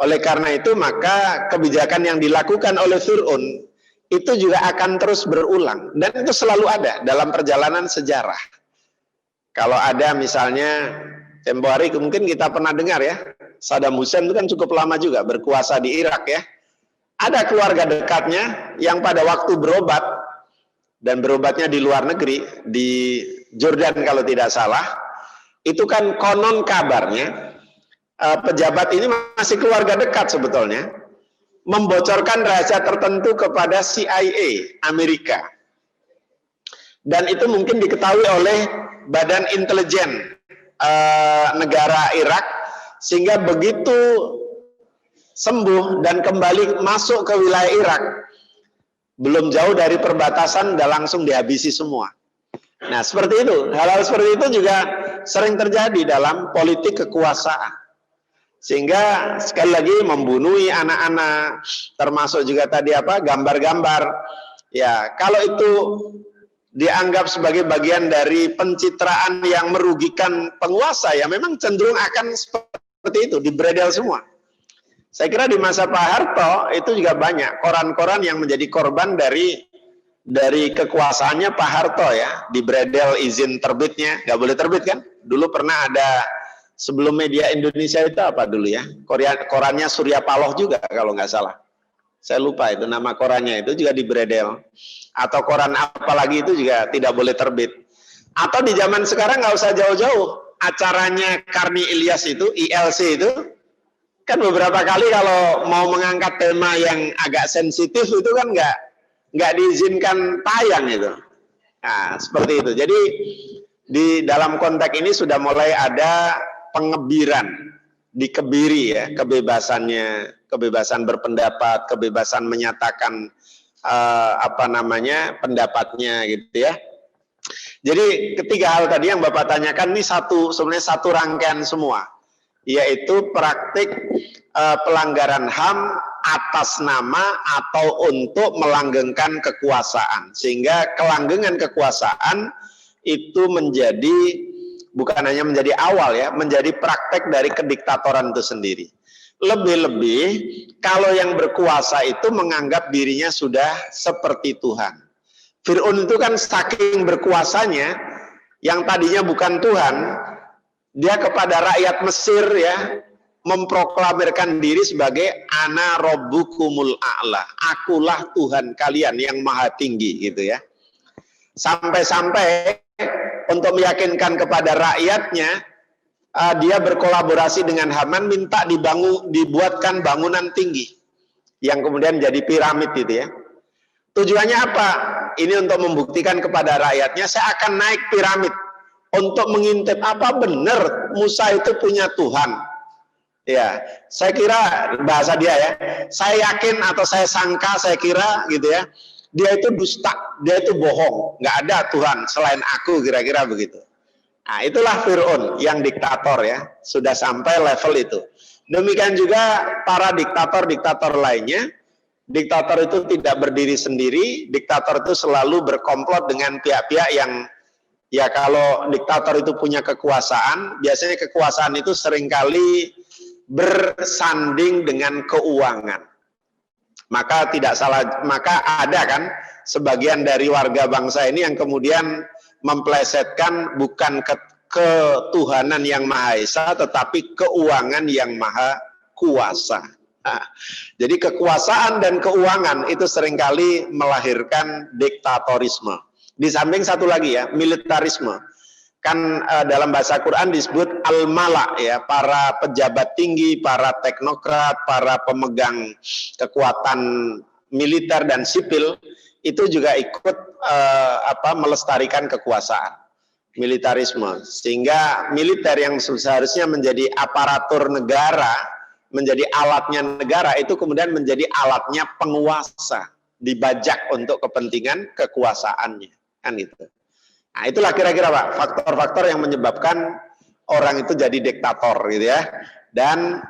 Oleh karena itu maka kebijakan yang dilakukan oleh Fir'aun itu juga akan terus berulang, dan itu selalu ada dalam perjalanan sejarah. Kalau ada misalnya tempo hari mungkin kita pernah dengar ya, Saddam Hussein itu kan cukup lama juga berkuasa di Irak ya. Ada keluarga dekatnya yang pada waktu berobat, dan berobatnya di luar negeri, di Jordan kalau tidak salah, itu kan konon kabarnya pejabat ini masih keluarga dekat sebetulnya, membocorkan rahasia tertentu kepada CIA Amerika. Dan itu mungkin diketahui oleh Badan Intelijen negara Irak, sehingga begitu sembuh dan kembali masuk ke wilayah Irak, belum jauh dari perbatasan udah langsung dihabisi semua. Nah seperti itu, hal-hal seperti itu juga sering terjadi dalam politik kekuasaan, sehingga sekali lagi membunuh anak-anak, termasuk juga tadi apa, gambar-gambar ya, kalau itu dianggap sebagai bagian dari pencitraan yang merugikan penguasa, ya memang cenderung akan seperti itu, dibredel semua. Saya kira di masa Pak Harto itu juga banyak koran-koran yang menjadi korban dari kekuasaannya Pak Harto ya, dibredel izin terbitnya, nggak boleh terbit kan? Dulu pernah ada, sebelum media Indonesia itu apa dulu ya, korannya Surya Paloh juga kalau nggak salah. Saya lupa itu nama korannya, itu juga dibredel. Atau koran apalagi itu juga tidak boleh terbit. Atau di zaman sekarang nggak usah jauh-jauh, acaranya Karni Ilyas itu, ILC itu, kan beberapa kali kalau mau mengangkat tema yang agak sensitif itu kan nggak diizinkan tayang itu. Nah, seperti itu. Jadi di dalam konteks ini sudah mulai ada pengebiran, dikebiri ya kebebasan berpendapat, kebebasan menyatakan pendapatnya gitu ya. Jadi ketiga hal tadi yang Bapak tanyakan ini sebenarnya satu rangkaian semua, yaitu praktik pelanggaran HAM atas nama atau untuk melanggengkan kekuasaan, sehingga kelanggengan kekuasaan itu menjadi bukan hanya menjadi awal ya, menjadi praktek dari kediktatoran itu sendiri. Lebih-lebih kalau yang berkuasa itu menganggap dirinya sudah seperti Tuhan. Fir'aun itu kan saking berkuasanya, yang tadinya bukan Tuhan, dia kepada rakyat Mesir ya memproklamirkan diri sebagai ana rabbukumul a'la, akulah Tuhan kalian yang maha tinggi gitu ya. Sampai-sampai untuk meyakinkan kepada rakyatnya, dia berkolaborasi dengan Haman minta dibuatkan bangunan tinggi yang kemudian jadi piramid gitu ya. Tujuannya apa? Ini untuk membuktikan kepada rakyatnya, saya akan naik piramid untuk mengintip apa benar Musa itu punya Tuhan. Ya, saya kira bahasa dia ya, saya yakin atau saya sangka, saya kira gitu ya, dia itu dusta, dia itu bohong, nggak ada Tuhan selain aku, kira-kira begitu. Nah, itulah Fir'aun yang diktator ya, sudah sampai level itu. Demikian juga para diktator-diktator lainnya. Diktator itu tidak berdiri sendiri, diktator itu selalu berkomplot dengan pihak-pihak yang, ya kalau diktator itu punya kekuasaan, biasanya kekuasaan itu seringkali bersanding dengan keuangan. Maka tidak salah, maka ada kan sebagian dari warga bangsa ini yang kemudian memplesetkan bukan ketuhanan yang Maha Esa, tetapi keuangan yang Maha Kuasa. Nah, jadi kekuasaan dan keuangan itu seringkali melahirkan diktatorisme. Di samping satu lagi ya, militarisme. Kan dalam bahasa Quran disebut al-mala ya, para pejabat tinggi, para teknokrat, para pemegang kekuatan militer dan sipil itu juga ikut melestarikan kekuasaan, militarisme. Sehingga militer yang seharusnya menjadi aparatur negara, menjadi alatnya negara, itu kemudian menjadi alatnya penguasa, dibajak untuk kepentingan kekuasaannya, kan gitu. Nah, itulah kira-kira Pak, faktor-faktor yang menyebabkan orang itu jadi diktator gitu ya. Dan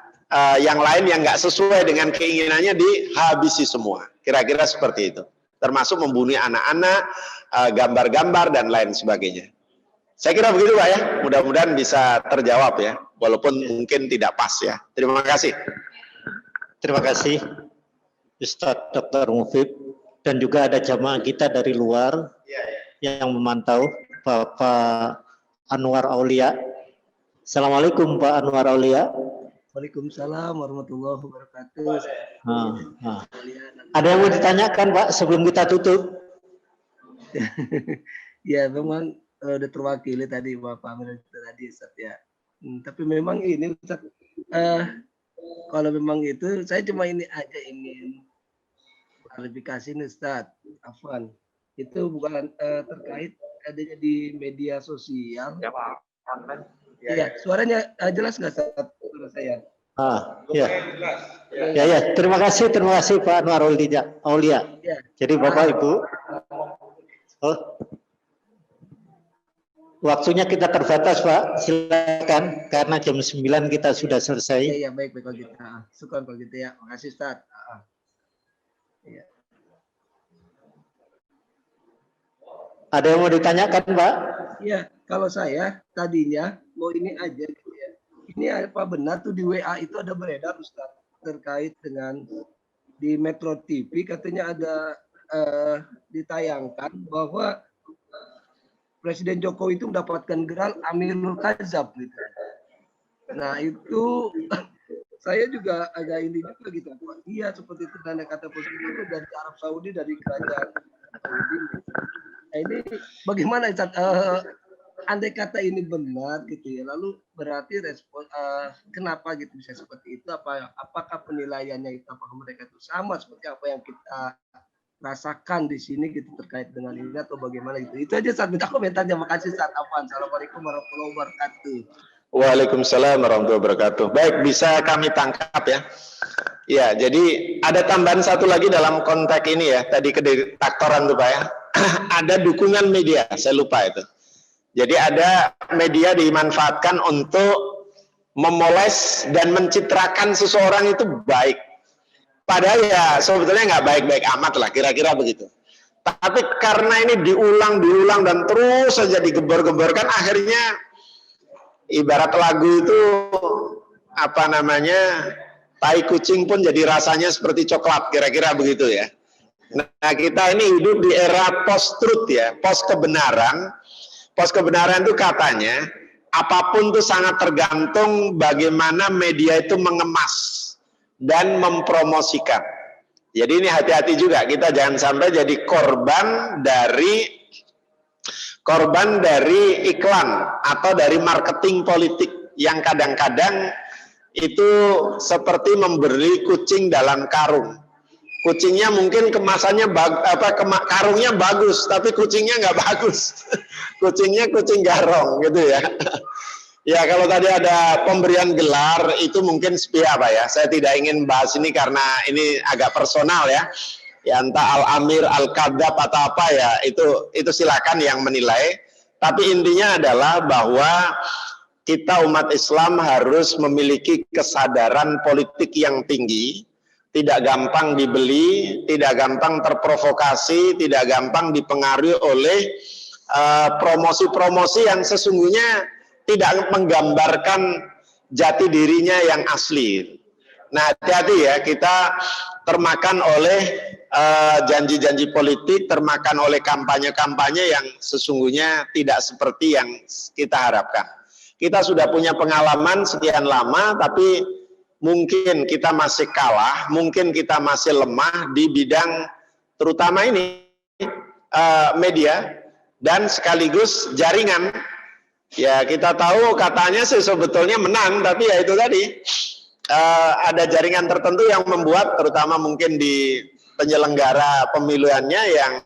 yang lain yang nggak sesuai dengan keinginannya dihabisi semua. Kira-kira seperti itu. Termasuk membunuh anak-anak, gambar-gambar dan lain sebagainya. Saya kira begitu Pak ya. Mudah-mudahan bisa terjawab ya, walaupun mungkin tidak pas ya. Terima kasih. Terima kasih Ustadz Dr. Mufid, dan juga ada jamaah kita dari luar yang memantau, Bapak Anwar Aulia. Assalamualaikum Pak Anwar Aulia. Waalaikumsalam warahmatullahi wabarakatuh. Ada yang mau ditanyakan Pak sebelum kita tutup? Ya memang udah terwakili tadi Bapak Amir tadi Ustaz ya. Tapi memang ini Ustaz, kalau memang itu saya cuma ini aja ingin klarifikasi nih Ustaz Afwan. Itu bukan terkait adanya di media sosial. Ya Pak. Iya, suaranya jelas nggak Ustaz? Suara saya. Ya. Ya. Terima kasih Pak Anwar Aulia. Ya. Jadi Bapak Ibu, waktunya kita terbatas Pak, silakan karena jam 9 kita sudah selesai. Iya, baik kalau gitu. Syukur kalau gitu ya. Makasih Ustaz. Iya. Ada yang mau ditanyakan Pak? Ya, kalau saya tadinya mau ini aja gitu ya. Ini apa benar tuh di WA itu ada beredar Ustaz terkait dengan di Metro TV katanya ada ditayangkan bahwa Presiden Jokowi itu mendapatkan gelar Amirul Kazab gitu. Nah itu saya juga agak ini juga gitu. Iya seperti itu tanda kata Presiden itu dari Arab Saudi, dari kerajaan Saudi. Nah, ini bagaimana Ustaz? Andai kata ini benar gitu ya, lalu berarti respon kenapa gitu bisa seperti itu? Apakah penilaiannya itu apakah mereka itu sama seperti apa yang kita rasakan di sini gitu terkait dengan ini atau bagaimana gitu? Itu aja Ustaz, minta komentarnya. Makasih Ustaz Afwan. Assalamualaikum warahmatullahi wabarakatuh. Waalaikumsalam warahmatullahi wabarakatuh. Baik, bisa kami tangkap ya. Ya, jadi ada tambahan satu lagi dalam konteks ini ya. Tadi kediktatoran tuh Pak ya. Ada dukungan media, saya lupa itu. Jadi ada media dimanfaatkan untuk memoles dan mencitrakan seseorang itu baik. Padahal ya sebetulnya nggak baik-baik amat lah, kira-kira begitu. Tapi karena ini diulang dan terus saja digembor-gemborkan, akhirnya ibarat lagu itu apa namanya, tai kucing pun jadi rasanya seperti coklat, kira-kira begitu ya. Nah kita ini hidup di era post-truth ya, post kebenaran. Post kebenaran itu katanya apapun itu sangat tergantung bagaimana media itu mengemas dan mempromosikan. Jadi ini hati-hati juga, kita jangan sampai jadi korban dari iklan atau dari marketing politik yang kadang-kadang itu seperti memberi kucing dalam karung. Kucingnya mungkin kemasannya karungnya bagus, tapi kucingnya nggak bagus. Kucingnya kucing garong gitu ya. Ya kalau tadi ada pemberian gelar itu mungkin sepihak Pak ya. Saya tidak ingin bahas ini karena ini agak personal ya. Ya entah Al-Amir, Al-Kadab atau apa ya, itu silakan yang menilai. Tapi intinya adalah bahwa kita umat Islam harus memiliki kesadaran politik yang tinggi. Tidak gampang dibeli, tidak gampang terprovokasi, tidak gampang dipengaruhi oleh promosi-promosi yang sesungguhnya tidak menggambarkan jati dirinya yang asli. Nah, hati-hati ya, kita termakan oleh janji-janji politik, termakan oleh kampanye-kampanye yang sesungguhnya tidak seperti yang kita harapkan. Kita sudah punya pengalaman sekian lama, tapi mungkin kita masih kalah, mungkin kita masih lemah di bidang terutama ini media dan sekaligus jaringan. Ya kita tahu katanya sih sebetulnya menang, tapi ya itu tadi ada jaringan tertentu yang membuat terutama mungkin di penyelenggara pemilihannya yang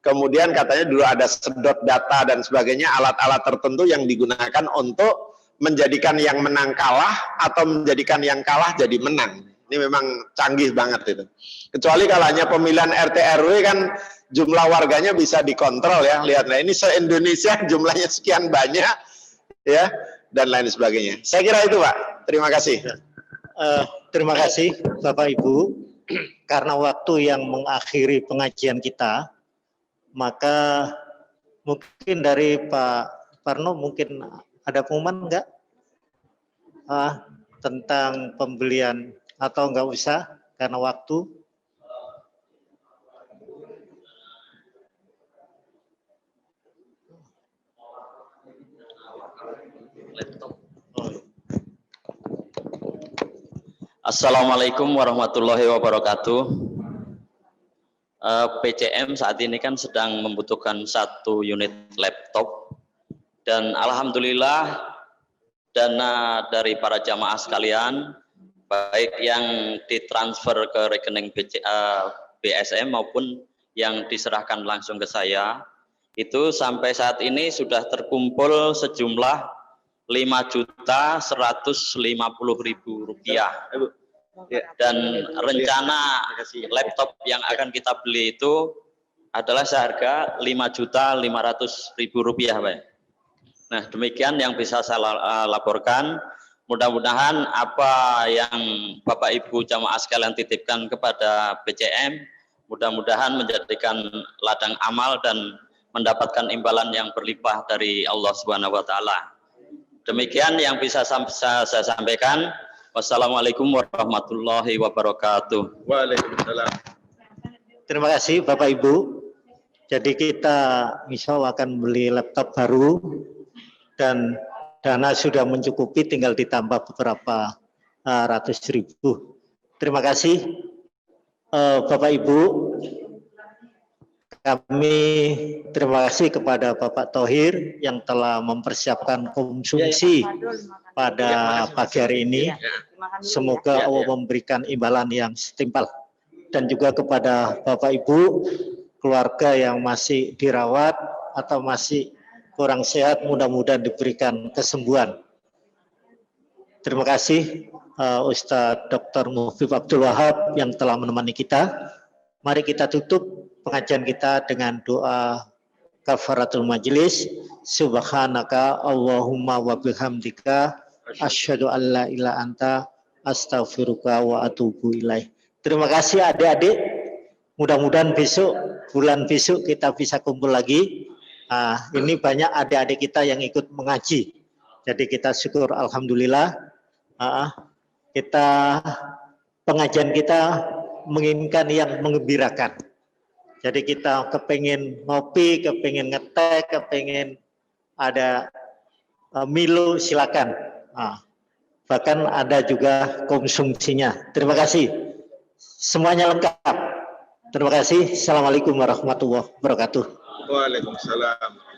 kemudian katanya dulu ada sedot data dan sebagainya, alat-alat tertentu yang digunakan untuk menjadikan yang menang kalah atau menjadikan yang kalah jadi menang. Ini memang canggih banget itu. Kecuali kalau hanya pemilihan RT RW kan jumlah warganya bisa dikontrol ya. Lihatlah ini se-Indonesia jumlahnya sekian banyak ya dan lain sebagainya. Saya kira itu Pak. Terima kasih. Terima kasih Bapak Ibu. Karena waktu yang mengakhiri pengajian kita, maka mungkin dari Pak Parno mungkin ada pengumuman enggak tentang pembelian atau enggak usah karena waktu? Assalamualaikum warahmatullahi wabarakatuh. PCM saat ini kan sedang membutuhkan 1 unit laptop. Dan alhamdulillah dana dari para jamaah sekalian, baik yang ditransfer ke rekening BSM maupun yang diserahkan langsung ke saya, itu sampai saat ini sudah terkumpul sejumlah Rp5.150.000. Dan rencana laptop yang akan kita beli itu adalah seharga Rp5.500.000, Pak. Nah, demikian yang bisa saya laporkan. Mudah-mudahan apa yang Bapak Ibu jamaah sekalian titipkan kepada BCM, mudah-mudahan menjadikan ladang amal dan mendapatkan imbalan yang berlimpah dari Allah Subhanahu wa taala. Demikian yang bisa saya sampaikan. Wassalamualaikum warahmatullahi wabarakatuh. Waalaikumsalam. Terima kasih Bapak Ibu. Jadi kita insya Allah akan beli laptop baru dan dana sudah mencukupi, tinggal ditambah beberapa ratus ribu. Terima kasih Bapak Ibu. Kami terima kasih kepada Bapak Thohir yang telah mempersiapkan konsumsi pada pagi hari ini. Semoga Allah memberikan imbalan yang setimpal. Dan juga kepada Bapak Ibu, keluarga yang masih dirawat atau masih kurang sehat, mudah-mudahan diberikan kesembuhan. Terima kasih Ustadz Dr. Mufib Abdul Wahab yang telah menemani kita. Mari kita tutup pengajian kita dengan doa kafaratul majlis. Subhanaka Allahumma wa bihamdika asyhadu an la ilaha anta astaghfiruka wa atubu ilaih. Terima kasih adik-adik. Mudah-mudahan bulan besok kita bisa kumpul lagi. Ini banyak adik-adik kita yang ikut mengaji. Jadi kita syukur alhamdulillah. Pengajian kita menginginkan yang menggembirakan. Jadi kita kepengen ngopi, kepengen ngetek, kepengen ada Milo silakan. Nah, bahkan ada juga konsumsinya. Terima kasih. Semuanya lengkap. Terima kasih. Assalamualaikum warahmatullahi wabarakatuh. Waalaikumsalam.